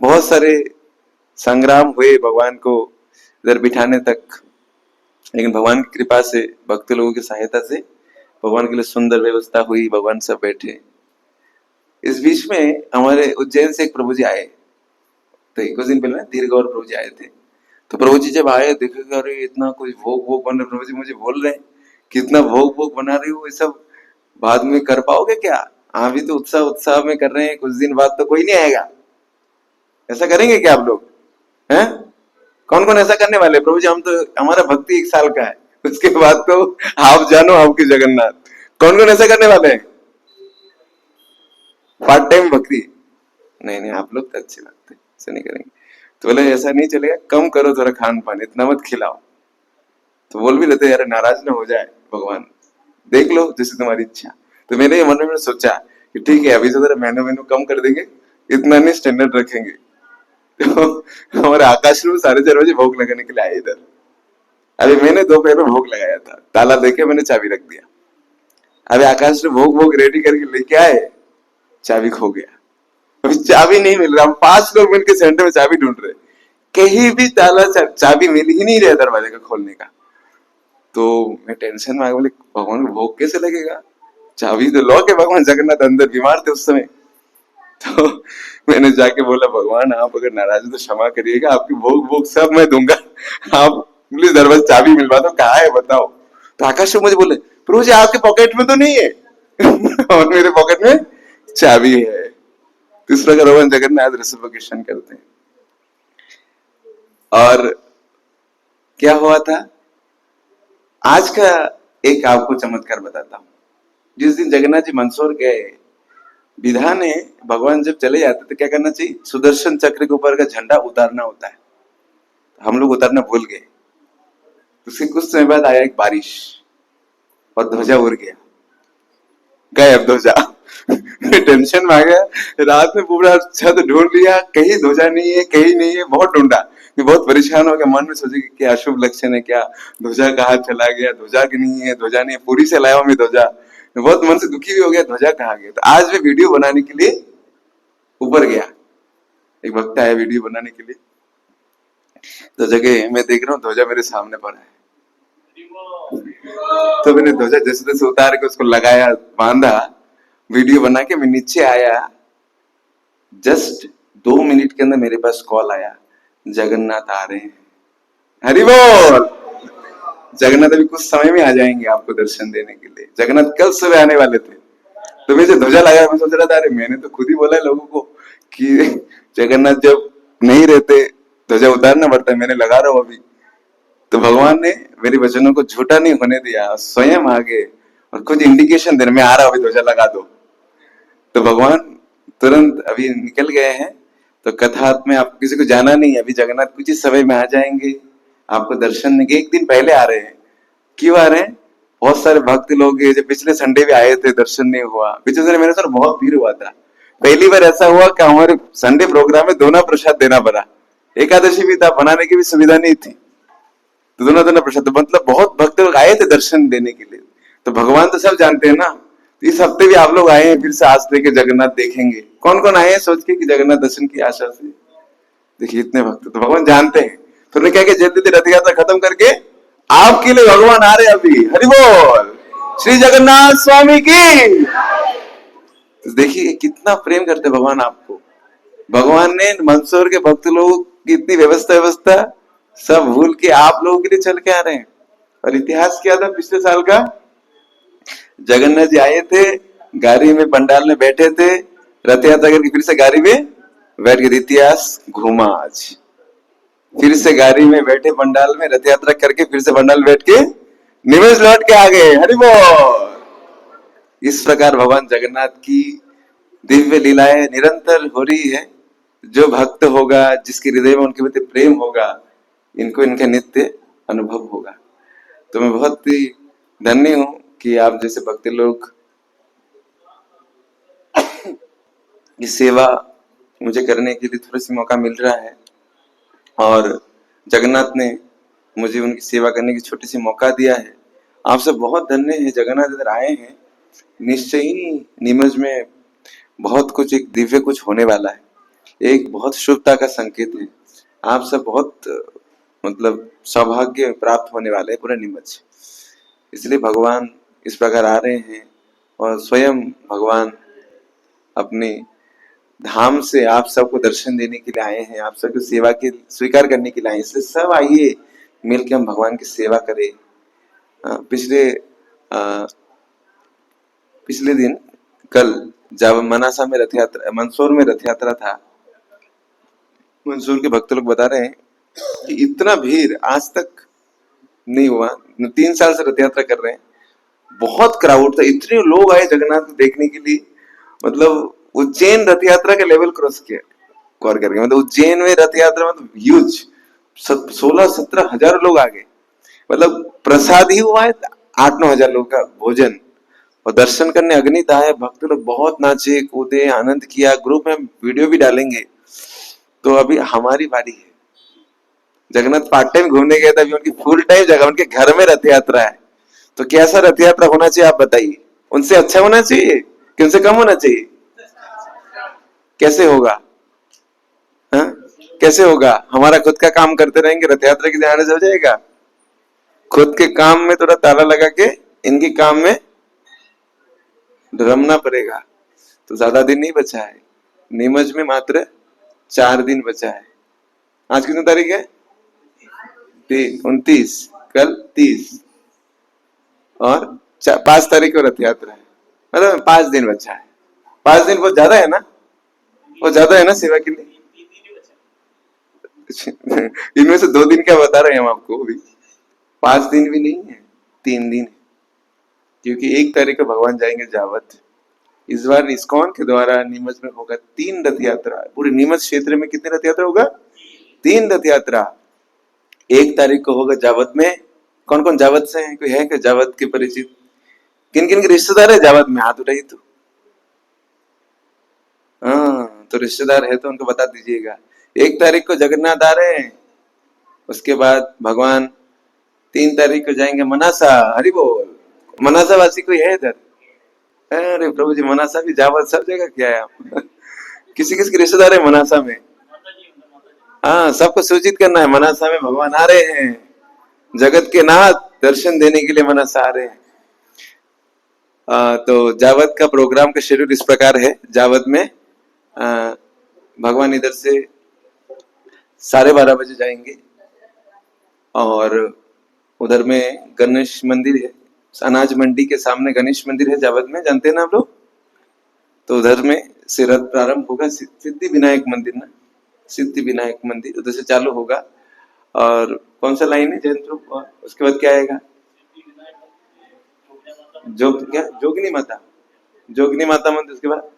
बहुत सारे संग्राम हुए भगवान को इधर बिठाने तक, लेकिन भगवान की कृपा से, भक्त लोगों की सहायता से भगवान के लिए सुंदर व्यवस्था हुई, भगवान सब बैठे। इस बीच में हमारे उज्जैन से एक प्रभु जी आए, तो कुछ दिन पहले धीर गौर प्रभु जी आए थे। तो प्रभु जी जब आए देखे अरे इतना कुछ भोग भोग बन रहा, प्रभु जी मुझे बोल रहे हैं कितना भोग भोग बना रही हो, ये सब बाद में कर पाओगे क्या? अभी तो उत्साह उत्साह में कर रहे हैं, कुछ दिन बाद तो कोई नहीं आएगा। ऐसा करेंगे क्या आप लोग? हैं? कौन कौन ऐसा करने वाले? प्रभु जी हम तो, हमारा भक्ति 1 साल का है, उसके बाद तो आप जानो आपकी जगन्नाथ। कौन कौन ऐसा करने वाले हैं? पार्ट टाइम भक्ति? नहीं नहीं, आप लोग तो अच्छी बात है, ऐसा नहीं करेंगे। तो बोले ऐसा नहीं चलेगा, कम करो थोड़ा खान पान, इतना मत खिलाओ। तो बोल भी लेते यार नाराज ना हो जाए भगवान, देख लो जैसे तुम्हारी इच्छा। तो मेरे मन में सोचा कि ठीक है अभी से जरा मेनू कम कर देंगे, इतना नहीं स्टैंडर्ड रखेंगे। तो हमारे आकाश में 4:30 बजे भोग लगाने के लिए आए इधर। अभी मैंने दोपहर में भोग लगाया था, ताला देके मैंने चाबी रख दिया। अभी आकाश में भोग भोग रेडी करके लेके आए, चाबी खो गया। अभी चाबी नहीं मिल रहा, हम 5 लोग मिलकर सेंटर में चाबी ढूंढ रहे, कहीं भी ताला चाबी मिल ही नहीं रहा दरवाजे का खोलने का। तो मैं टेंशन में आ गया, बोले भगवान को भोग कैसे लगेगा, चाबी तो लॉक है। भगवान जगन्नाथ अंदर बीमार थे उस समय। तो मैंने जाके बोला भगवान आप अगर नाराज हो तो क्षमा करिएगा, आपकी भोग भोग सब मैं दूंगा, आप प्लीज दरवाजा चाबी मिलवा दो, कहाँ है बताओ। तो आकाश मुझे बोले प्रभु जी आपके पॉकेट में तो नहीं है और मेरे पॉकेट में चाबी है। इस प्रकार भगवान जगन्नाथ रेसिप्रोकेशन करते हैं। और क्या हुआ था, आज का एक आपको चमत्कार बताता हूं। जिस दिन जगन्नाथ जी मंदसौर गए, विधान है, भगवान जब चले जाते तो क्या करना चाहिए? सुदर्शन चक्र के ऊपर का झंडा उतारना होता है। हम लोग उतारना भूल गए। उसके कुछ समय बाद आया एक बारिश और ध्वजा उड़ गया, गायब ध्वजा। टेंशन में आ गया, रात में पूरा छत ढूंढ लिया, कहीं ध्वजा नहीं है, कहीं नहीं है, बहुत ढूंढा। मैं बहुत परेशान हो गया, मन में सोचे कि क्या अशुभ लक्षण है, क्या ध्वजा कहाँ चला गया, ध्वजा की नहीं है, ध्वजा नहीं है, पूरी से लाया हूं मैं ध्वजा। मैं बहुत मन से दुखी भी हो गया, ध्वजा कहाँ गया। तो आज मैं वीडियो बनाने के लिए ऊपर गया, एक वक्त आया वीडियो बनाने के लिए, तो जगह मैं देख रहा हूँ ध्वजा मेरे सामने पड़ा है। तो मैंने ध्वजा जैसे तैसे उतार के उसको लगाया, बांधा, वीडियो बना के मैं नीचे आया। जस्ट 2 मिनट के अंदर मेरे पास कॉल आया, जगन्नाथ आ रहे हैं। हरि बोल। जगन्नाथ अभी कुछ समय में आ जाएंगे आपको दर्शन देने के लिए। जगन्नाथ कल सुबह आने वाले थे। तो मैं जो ध्वजा लगाया, मैं सोच रहा था अरे मैंने तो खुद ही बोला है लोगों को कि जगन्नाथ जब नहीं रहते ध्वजा उतारना पड़ता है, मैंने लगा रहा हूं अभी। तो भगवान ने मेरे वचनों को झूठा नहीं होने दिया, स्वयं आगे और खुद इंडिकेशन दे, मैं आ रहा हूं, अभी ध्वजा लगा दो। तो भगवान तुरंत अभी निकल गए हैं। तो कथा में आप किसी को जाना नहीं है, अभी जगन्नाथ कुछ ही समय में आ जाएंगे, आपको दर्शन देंगे। एक दिन पहले आ रहे हैं। क्यों आ रहे हैं? बहुत सारे भक्त लोग हैं, जो पिछले संडे भी आए थे, दर्शन नहीं हुआ। पिछले संडे मेरे साथ बहुत भीड़ हुआ था। पहली बार ऐसा हुआ कि हमारे संडे प्रोग्राम में दोनों प्रसाद देना पड़ा। एकादशी भी था, बनाने की भी सुविधा नहीं थी, तो दोनों दोनों प्रसाद, मतलब बहुत भक्त लोग आए थे दर्शन देने के लिए। तो भगवान तो सब जानते हैं ना। तो इस हफ्ते भी आप लोग आए हैं, फिर से आज लेके जगन्नाथ देखेंगे। कौन कौन आए हैं सोच के कि जगन्नाथ दर्शन की आशा से? देखिए इतने भक्त तो भगवान जानते हैं। तो उन्होंने क्या कि जल्दी जल्दी रथ यात्रा खत्म करके आपके लिए भगवान आ रहे हैं अभी। हरि बोल, श्री जगन्नाथ स्वामी की। तो देखिए कितना प्रेम करते भगवान आपको। भगवान ने मंदसौर के भक्त लोगों की इतनी व्यवस्था व्यवस्था सब भूल के आप लोगों के लिए चल के आ रहे हैं। और इतिहास क्या था पिछले साल का? जगन्नाथ जी आए थे, गाड़ी में पंडाल में बैठे थे, रथ यात्रा करके फिर से गाड़ी में बैठ गए। इतिहास घूमा आज, फिर से गाड़ी में बैठे पंडाल में, रथ यात्रा करके फिर से पंडाल में बैठ के निवेश लौट के आ गए। हरि बोल। इस प्रकार भगवान जगन्नाथ की दिव्य लीलाएं निरंतर हो रही है। जो भक्त होगा, जिसके हृदय में उनके प्रति प्रेम होगा, इनको इनका नित्य अनुभव होगा। तो मैं बहुत ही धन्य हूं कि आप जैसे भक्त लोग की सेवा मुझे करने के लिए थोड़ा सी मौका मिल रहा है। और जगन्नाथ ने मुझे उनकी सेवा करने की छोटी सी मौका दिया है। आप सब बहुत धन्य है, जगन्नाथ इधर आए हैं। निश्चय ही नीमच में बहुत कुछ, एक दिव्य कुछ होने वाला है, एक बहुत शुभता का संकेत है। आप सब बहुत मतलब सौभाग्य प्राप्त होने वाले है पूरा नीमच। इसलिए भगवान इस प्रकार आ रहे हैं और स्वयं भगवान अपने धाम से आप सबको दर्शन देने के लिए आए हैं, आप सबको सेवा के स्वीकार करने के लिए आए। इसलिए सब आइए मिलकर हम भगवान की सेवा करें। पिछले दिन कल जब मनासा में रथ यात्रा, मंदसौर में रथ यात्रा था, मंदसौर के भक्त लोग बता रहे हैं कि इतना भीड़ आज तक नहीं हुआ। 3 साल से रथ यात्रा कर रहे हैं, बहुत क्राउड था, इतने लोग आए जगन्नाथ को देखने के लिए। मतलब उज्जैन रथ यात्रा के लेवल क्रॉस किया कवर करके। मतलब उज्जैन में रथ यात्रा मतलब ह्यूज, 16-17 हजार लोग आ गए। मतलब प्रसाद ही हुआ है 8-9 हजार लोग का भोजन, और दर्शन करने अगणित आए भक्त लोग। बहुत नाचे कूदे, आनंद किया। ग्रुप में वीडियो भी डालेंगे। तो अभी हमारी बारी है। जगन्नाथ पार्ट टाइम घूमने गया था, अभी उनकी फुल टाइम जगह उनके घर में रथ यात्रा है। तो कैसा रथ यात्रा होना चाहिए आप बताइए? उनसे अच्छा होना चाहिए कि उनसे कम होना चाहिए? कैसे होगा? हा? कैसे होगा? हमारा खुद का काम करते रहेंगे, रथ यात्रा के जाने से हो जाएगा? खुद के काम में थोड़ा ताला लगा के इनके काम में रमना पड़ेगा। तो ज्यादा दिन नहीं बचा है, नीमच में मात्र 4 दिन बचा है। आज कितनी तारीख है? 29, कल 30 और 5 तारीख को रथ यात्रा है। मतलब 5 दिन बचा है। 5 दिन बहुत ज्यादा है ना? बहुत ज्यादा है ना सेवा के लिए? इनमें से 2 दिन क्या बता रहे हैं हम आपको अभी। 5 दिन भी नहीं है, 3 दिन है। क्योंकि 1 तारीख को भगवान जाएंगे जावत, इस बार इस्कॉन के द्वारा नीमच में होगा 3 रथ यात्रा। पूरे नीमच क्षेत्र में कितने रथ यात्रा होगा? 3 रथ यात्रा। 1 तारीख को होगा जावद में। कौन कौन जावद से है? कोई है क्या जावद के परिचित? किन किन के रिश्तेदार है जावद में? हाथ उठाइए तो। हाँ, तो रिश्तेदार है तो उनको बता दीजिएगा। 1 तारीख को जगन्नाथ आ रहे हैं, उसके बाद भगवान 3 तारीख को जाएंगे मनासा। हरि बोल। मनासा वासी कोई है इधर? अरे प्रभु जी, मनासा भी जावद सब जगह क्या है आप? किसी किसी के रिश्तेदार है मनासा में? हाँ, सबको सूचित करना है, मनासा में भगवान आ रहे हैं, जगत के नाथ दर्शन देने के लिए मनासा आ रहे हैं। तो जावद का प्रोग्राम का शेड्यूल इस प्रकार है। जावद में भगवान इधर से 12:30 बजे जाएंगे और उधर में गणेश मंदिर है, अनाज मंडी के सामने गणेश मंदिर है जावद में, जानते हैं ना आप लोग? तो उधर में से रथ प्रारंभ होगा। सिद्धि विनायक मंदिर ना, सिद्धि विनायक मंदिर उधर से चालू होगा। और कौन सा लाइन है जयंत? उसके बाद क्या आएगा? जोगिनी माता, जोगिनी माता मंदिर, उसके बाद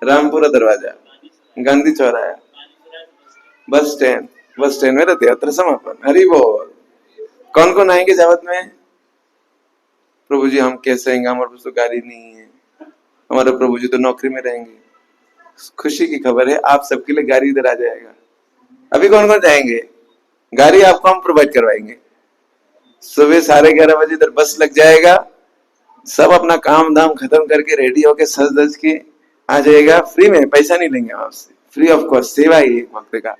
रामपुरा दरवाजा, Gandhi चौराया, bus stand, bus stand में रथ यात्रा समापन। हरि बोल। कौन कौन आएंगे जावत में? प्रभु जी हम कैसे आएंगे, हमारे पास तो गाड़ी नहीं है, हमारे प्रभु जी तो नौकरी में रहेंगे। खुशी की खबर है, आप सबके लिए गाड़ी इधर आ जाएगा। अभी कौन कौन जाएंगे? गाड़ी आपको हम प्रोवाइड करवाएंगे। सुबह 11:30 बजे इधर बस लग जाएगा, सब अपना काम धाम खत्म करके रेडी होके सज धज के आ जाएगा। फ्री में, पैसा नहीं लेंगे आपसे, फ्री ऑफ कॉस्ट सेवा ही एक भक्त का।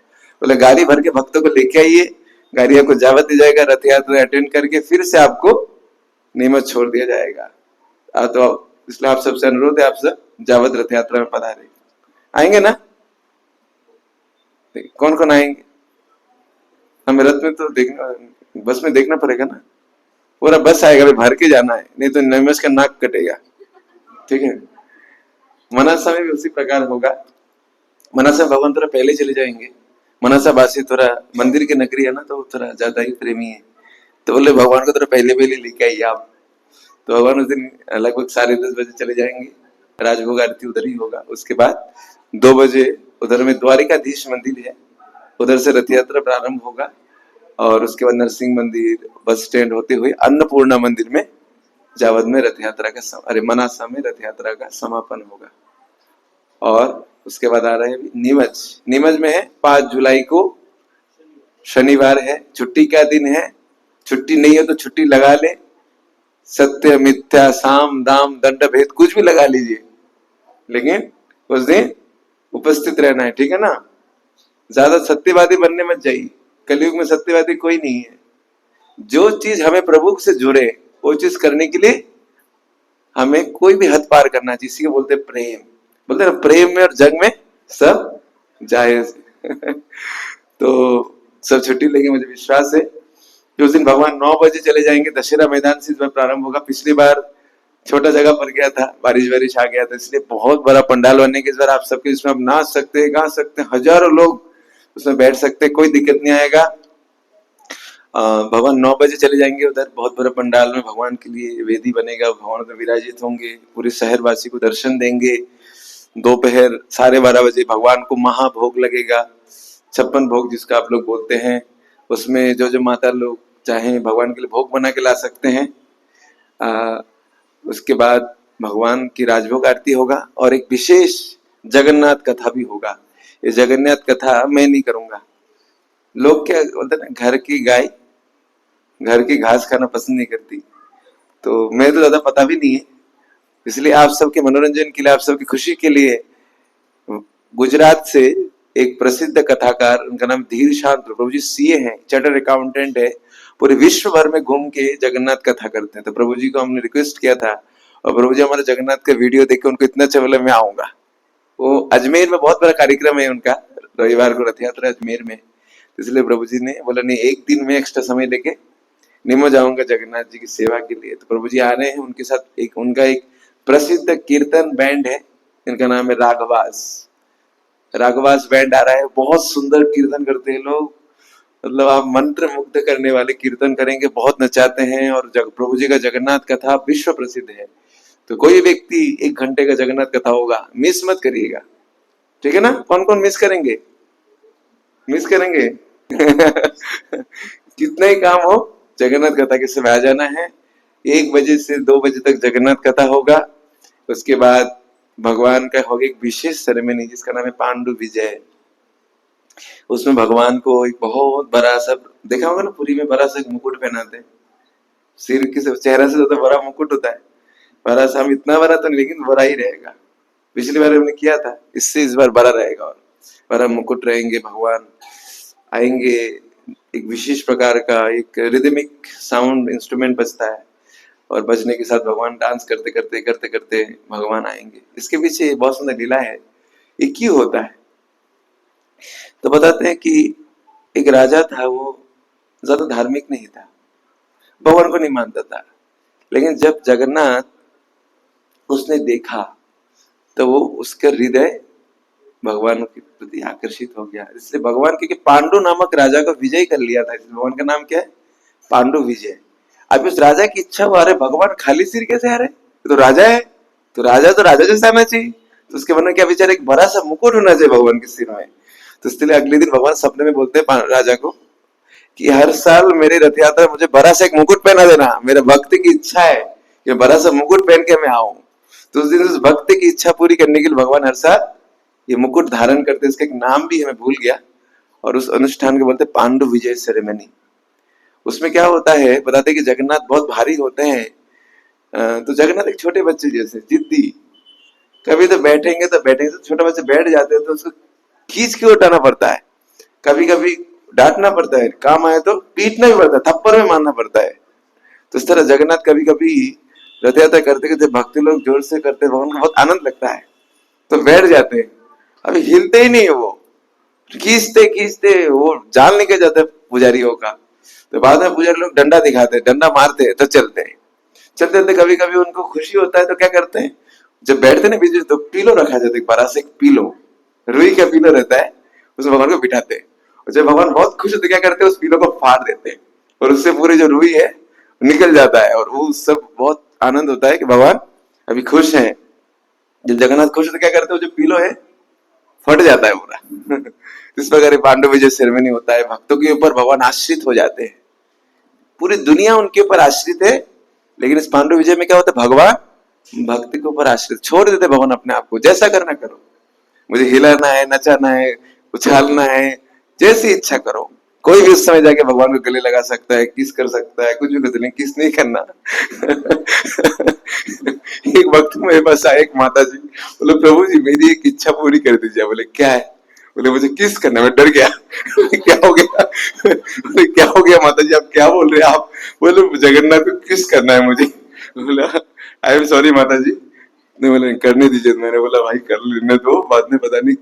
बोले गाड़ी भर के भक्तों को लेके आइए, गाड़ी आपको जावत दी जाएगा, रथ यात्रा अटेंड करके फिर से आपको नीमच छोड़ दिया जाएगा। तो इसलिए आप सबसे अनुरोध है, आप सब जावत रथ यात्रा में पधारे। आएंगे ना? कौन कौन आएंगे? हमें रथ में तो देखना, बस में देखना पड़ेगा ना, पूरा बस आएगा, भर के जाना है, नहीं तो नीमच का नाक कटेगा। ठीक है। मनसा में भी उसी प्रकार होगा। मनसा भगवान थोड़ा पहले चले जाएंगे, मनसा वासी थोड़ा मंदिर की नगरी है ना, तो थोड़ा ज्यादा ही प्रेमी है, तो बोले भगवान को थोड़ा पहले पहले लेके आइए आप। तो भगवान उस दिन लगभग 10:30 बजे चले जाएंगे, राजभोग आरती उधर ही होगा। उसके बाद 2 बजे उधर में द्वारिकाधीश मंदिर है, उधर से रथ यात्रा प्रारंभ होगा और उसके बाद नरसिंह मंदिर, बस स्टैंड होते हुए अन्नपूर्णा मंदिर में जावद में रथ यात्रा का मनासा में रथ यात्रा का समापन होगा। और उसके बाद आ रहा है नीमच। नीमच में है 5 जुलाई को, शनिवार है, छुट्टी का दिन है। छुट्टी नहीं है तो छुट्टी लगा ले, सत्य मिथ्या साम दाम दंड भेद कुछ भी लगा लीजिए, लेकिन उस दिन उपस्थित रहना है। ठीक है ना? ज्यादा सत्यवादी बनने मत जाइए, कलयुग में सत्यवादी कोई नहीं है। जो चीज हमें प्रभु से जुड़े वो चीज करने के लिए हमें कोई भी हद पार करना चाहिए। इसी को बोलते प्रेम, बोलते ना प्रेम में और जग में सब जायज। तो सब छुट्टी लेंगे, मुझे विश्वास है कि उस दिन भगवान 9 बजे चले जाएंगे। दशहरा मैदान से प्रारंभ होगा। पिछली बार छोटा जगह पर गया था, बारिश आ गया था, इसलिए बहुत बड़ा पंडाल बनने के इस बार आप सबके इसमें आप नाच सकते हैं, गा सकते हैं, हजारों लोग उसमें बैठ सकते हैं, कोई दिक्कत नहीं आएगा। भगवान 9 बजे चले जाएंगे उधर, बहुत बड़े पंडाल में भगवान के लिए वेदी बनेगा, भगवान में विराजित होंगे, पूरे शहरवासी को दर्शन देंगे। दोपहर 12:30 बजे भगवान को महाभोग लगेगा, 56 भोग जिसका आप लोग बोलते हैं, उसमें जो जो माता लोग चाहें भगवान के लिए भोग बना के ला सकते हैं। उसके बाद भगवान की राजभोग आरती होगा और एक विशेष जगन्नाथ कथा भी होगा। ये जगन्नाथ कथा मैं नहीं करूंगा, लोग क्या बोलते ना, घर की गाय घर की घास खाना पसंद नहीं करती, तो मैं तो ज्यादा पता भी नहीं है, इसलिए आप सबके मनोरंजन के लिए, आप सबकी खुशी के लिए गुजरात से एक प्रसिद्ध कथाकार, उनका नाम धीर शांत प्रभु जी सीए हैं, चार्टर्ड अकाउंटेंट है, पूरे विश्व भर में घूम के जगन्नाथ कथा करते हैं। तो प्रभु जी को हमने रिक्वेस्ट किया था और प्रभु जी हमारे जगन्नाथ का वीडियो देख के उनको इतना अच्छा बोला मैं आऊंगा। वो अजमेर में बहुत बड़ा कार्यक्रम है उनका, रविवार को रथ यात्रा अजमेर में, इसलिए प्रभु जी ने बोला नहीं, एक दिन में एक्स्ट्रा समय लेके निमो जाऊंगा जगन्नाथ जी की सेवा के लिए। तो प्रभु जी आ रहे हैं, उनके साथ उनका एक प्रसिद्ध कीर्तन बैंड है, इनका नाम है राघवास। राघवास बैंड आ रहा है, बहुत सुंदर कीर्तन करते हैं लोग, मतलब आप मंत्र मुग्ध करने वाले कीर्तन करेंगे, बहुत नचाते हैं। और प्रभु जी का जगन्नाथ कथा विश्व प्रसिद्ध है, तो कोई व्यक्ति 1 घंटे का जगन्नाथ कथा होगा, मिस मत करिएगा, ठीक है ना। कौन कौन मिस करेंगे? मिस करेंगे कितना ही काम हो, जगन्नाथ कथा के समय आ जाना है। 1 बजे से 2 बजे तक जगन्नाथ कथा होगा। उसके बाद भगवान का होगा एक विशेष सेरेमनी जिसका नाम है पांडु विजय। उसमें भगवान को एक बहुत बड़ा सा, देखा होगा ना, पुरी में बड़ा सा मुकुट पहनाते हैं, सिर के चेहरा से ज्यादा बड़ा मुकुट होता है। बड़ा सा, हम इतना बड़ा तो नहीं, लेकिन बड़ा ही रहेगा। पिछली बार हमने किया था, इससे इस बार बड़ा रहेगा और बड़ा मुकुट रहेंगे। भगवान आएंगे, एक विशेष प्रकार का एक रिदमिक साउंड इंस्ट्रूमेंट बजता है और बजने के साथ भगवान डांस करते करते करते करते भगवान आएंगे। इसके पीछे बहुत सुंदर लीला है। ये क्यों होता है? तो बताते हैं कि एक राजा था, वो ज्यादा धार्मिक नहीं था, भगवान को नहीं मानता था, लेकिन जब जगन्नाथ उसने देखा तो वो उसका हृदय भगवान के प्रति आकर्षित हो गया। इसलिए भगवान, क्योंकि पांडु नामक राजा को विजय कर लिया था, इसलिए भगवान का नाम क्या है? पांडु विजय। अब उस राजा की इच्छा हुआ, अरे भगवान खाली सिर कैसे आ रहे, तो राजा है, तो राजा जैसा आना चाहिए। तो उसके मन में क्या विचार, एक बड़ा सा मुकुट होना चाहिए भगवान के सिर में। तो इसलिए अगले दिन भगवान सपने में बोलते हैं राजा को कि हर साल मेरे रथ यात्रा मुझे बड़ा सा एक मुकुट पहना देना, मेरे भक्त की इच्छा है कि बड़ा सा मुकुट पहन के मैं आऊं। तो उस दिन उस भक्त की इच्छा पूरी करने के लिए भगवान हर साल ये मुकुट धारण करते। इसका एक नाम भी हमें भूल गया, और उस अनुष्ठान को बोलते पांडु विजय सेरेमनी। उसमें क्या होता है, बताते कि जगन्नाथ बहुत भारी होते हैं, तो जगन्नाथ एक छोटे बच्चे जैसे जिद्दी, कभी तो बैठेंगे तो छोटे बच्चे बैठ जाते हैं तो उसको खींच के उठाना पड़ता है, कभी कभी डांटना पड़ता है, काम आए तो पीटना भी पड़ता है, थप्पड़ में मारना पड़ता है। तो इस तरह जगन्नाथ कभी कभी रथ यात्रा करते करते भक्ति लोग जोर से करते, भगवान को बहुत आनंद लगता है, तो बैठ जाते हैं। अभी हिलते ही नहीं है वो, खींचते खींचते वो जान लेके जाते पुजारियों का। तो बाद में पुजारी लोग डंडा दिखाते, डंडा मारते तो चलते चलते। कभी कभी उनको खुशी होता है तो क्या करते हैं, जब बैठते ना बीच में, तो पीलो रखा जाता है, बड़ा से एक पीलो, रुई का पीलो रहता है, उसमें भगवान को बिठाते हैं। और जब भगवान बहुत खुश होते क्या करते हैं, उस पीलो को फाड़ देते हैं और उससे पूरी जो रुई है निकल जाता है, और वो सब बहुत आनंद होता है कि भगवान अभी खुश हैं। जब जगन्नाथ खुश होते क्या करते हैं, जो पीलो है फट जाता है पूरा इस प्रकार पांडु विजय सेरेमनी होता है। भक्तों के ऊपर भगवान आश्रित हो जाते हैं, पूरी दुनिया उनके ऊपर आश्रित है, लेकिन इस पांडु विजय में क्या होता है, भगवान भक्ति के ऊपर आश्रित छोड़ देते भगवान अपने आप को, जैसा करना करो, मुझे हिलाना है, नचाना है, उछालना है, जैसी इच्छा करो। कोई भी उस समय जाके भगवान को गले लगा सकता है, किस कर सकता है, कुछ भी कर सकता है, किस नहीं करना एक वक्त मेरे पास आए एक माता जी, बोले प्रभु जी मेरी एक इच्छा पूरी कर दीजिए। बोले क्या है? बोले मुझे किस करना। मैं डर गया क्या हो गया? बोले क्या हो गया माता जी, आप क्या बोल रहे हैं आप? बोले जगन्नाथ को किस करना है मुझे। बोला आई एम सॉरी माता जी। नहीं, बोले करने दीजिए। मैंने बोला भाई कर लेने दो, बाद में पता नहीं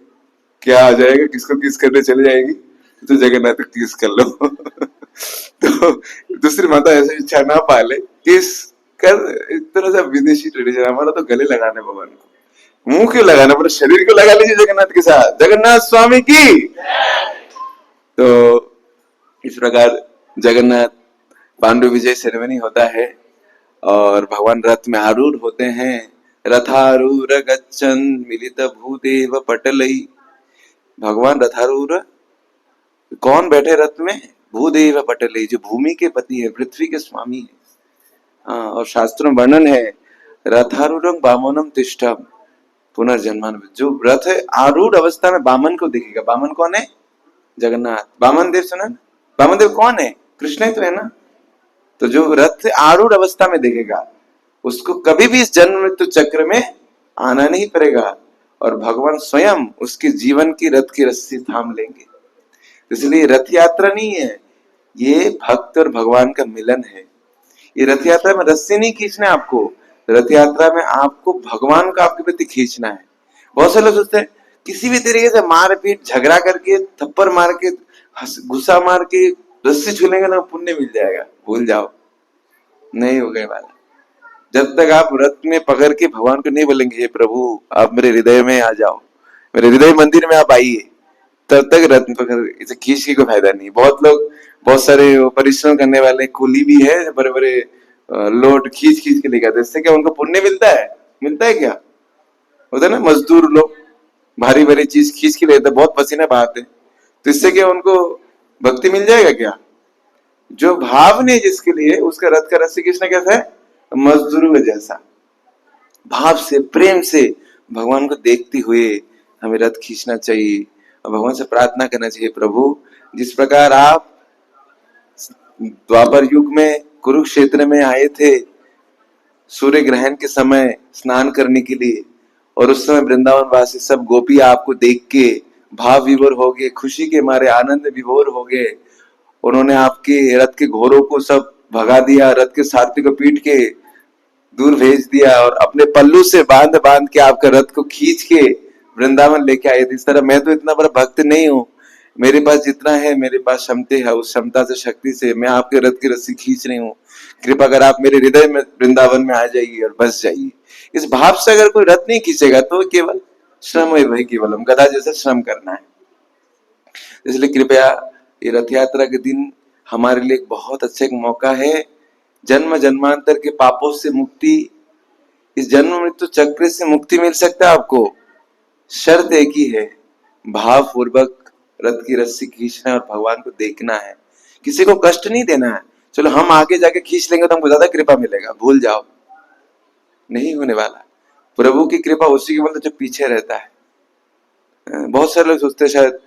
क्या आ जाएगा, किसको किस करने चले जाएगी, तो जगन्नाथ को किस कर लो तो दूसरी माता ऐसे इच्छा ना पाले, किस कर। एक तरह से विदेशी ट्रेडिशन, हमारा तो गले लगाने भगवान को, मुंह क्यों लगाना, पूरे शरीर को लगा लीजिए जगन्नाथ के साथ, जगन्नाथ स्वामी की। तो इस प्रकार जगन्नाथ पांडु विजय सेरेमनी होता है, और भगवान रथ में आरूढ़ होते हैं। रथारूढ़ गच्छन् मिलित भूदेव पटलई। भगवान रथारूढ़, कौन बैठे रथ में? भूदेव पटलई, जो भूमि के पति है, पृथ्वी के स्वामी है। हाँ, और शास्त्रों में वर्णन है रथारूढ़ बामनम तिष्ठम पुनर्जन्मान। जो रथ है आरूढ़ अवस्था में बामन को देखेगा। बामन कौन है? जगन्नाथ। बामन देव सुना? बामन देव कौन है? कृष्ण ही तो है ना। तो जो रथ आरूढ़ अवस्था में देखेगा, उसको कभी भी इस जन्म मृत्यु चक्र में आना नहीं पड़ेगा, और भगवान स्वयं उसके जीवन की रथ की रस्सी थाम लेंगे। इसलिए रथ यात्रा नहीं है, ये भक्त और भगवान का मिलन है। ये रथ यात्रा में रस्सी नहीं खींचना है आपको, रथ यात्रा में आपको भगवान का आपके प्रति खींचना है। बहुत से लोग सोचते हैं किसी भी तरीके से मारपीट झगड़ा करके, थप्पड़ मार के, गुस्सा मार के रस्सी छूलेंगे ना पुण्य मिल जाएगा। भूल जाओ, नहीं हो गए वाला। जब तक आप रथ में पकड़ के भगवान को नहीं बोलेंगे हे प्रभु आप मेरे हृदय में आ जाओ, मेरे हृदय मंदिर में आप आइए, तब तक रथ में पकड़ इसे खींच के कोई फायदा नहीं। बहुत लोग, बहुत सारे परिश्रम करने वाले कुली भी है, बड़े बड़े लोड खींच खींच के लेके आते, इससे क्या उनको पुण्य मिलता है? मिलता है क्या? होता है ना, मजदूर लोग भारी भारी चीज खींच के लेते, बहुत पसीना बहाते, तो इससे क्या उनको भक्ति मिल जाएगा क्या? जो भाव नहीं जिसके लिए, उसका रथ का रस्सी खींचना कैसा है? मजदूरों के जैसा। भाव से, प्रेम से भगवान को देखते हुए हमें रथ खींचना चाहिए और भगवान से प्रार्थना करना चाहिए, प्रभु जिस प्रकार आप द्वापर युग में कुरुक्षेत्र में आए थे सूर्य ग्रहण के समय स्नान करने के लिए, और उस समय वृंदावन वासी सब गोपी आपको देख के भाव विभोर हो गए, खुशी के मारे आनंद विभोर हो गए, उन्होंने आपके रथ के घोड़ों को सब भगा दिया, रथ के सारथी को पीट के दूर भेज दिया और अपने पल्लू से बांध बांध के आपका रथ को खींच के वृंदावन लेके आए थे। इस तरह मैं तो इतना बड़ा भक्त नहीं हूँ, मेरे पास जितना है, मेरे पास क्षमता है, उस क्षमता से, शक्ति से मैं आपके रथ की रस्सी खींच रही हूँ। कृपा कर आप मेरे हृदय में वृंदावन में आ जाइए और बस जाइए। इस भाव से अगर कोई रथ नहीं खींचेगा तो केवल श्रम है, भाई केवल गधा जैसे श्रम करना है। इसलिए कृपया ये रथ यात्रा के दिन हमारे लिए एक बहुत अच्छा एक मौका है, जन्म जन्मांतर के पापों से मुक्ति, इस जन्म मृत्यु चक्र से मुक्ति मिल सकता है आपको। शर्त एक ही है, भाव पूर्वक रथ की रस्सी खींचना है और भगवान को देखना है, किसी को कष्ट नहीं देना है। चलो हम आगे जाके खींच लेंगे तो हमको ज्यादा कृपा मिलेगा, भूल जाओ, नहीं होने वाला। प्रभु की कृपा उसी के मतलब जो पीछे रहता है। बहुत सारे लोग सोचते हैं शायद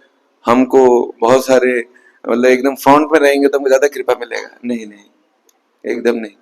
हमको बहुत सारे मतलब एकदम फ्रंट में रहेंगे तो हमको ज्यादा कृपा मिलेगा, नहीं नहीं, एकदम नहीं।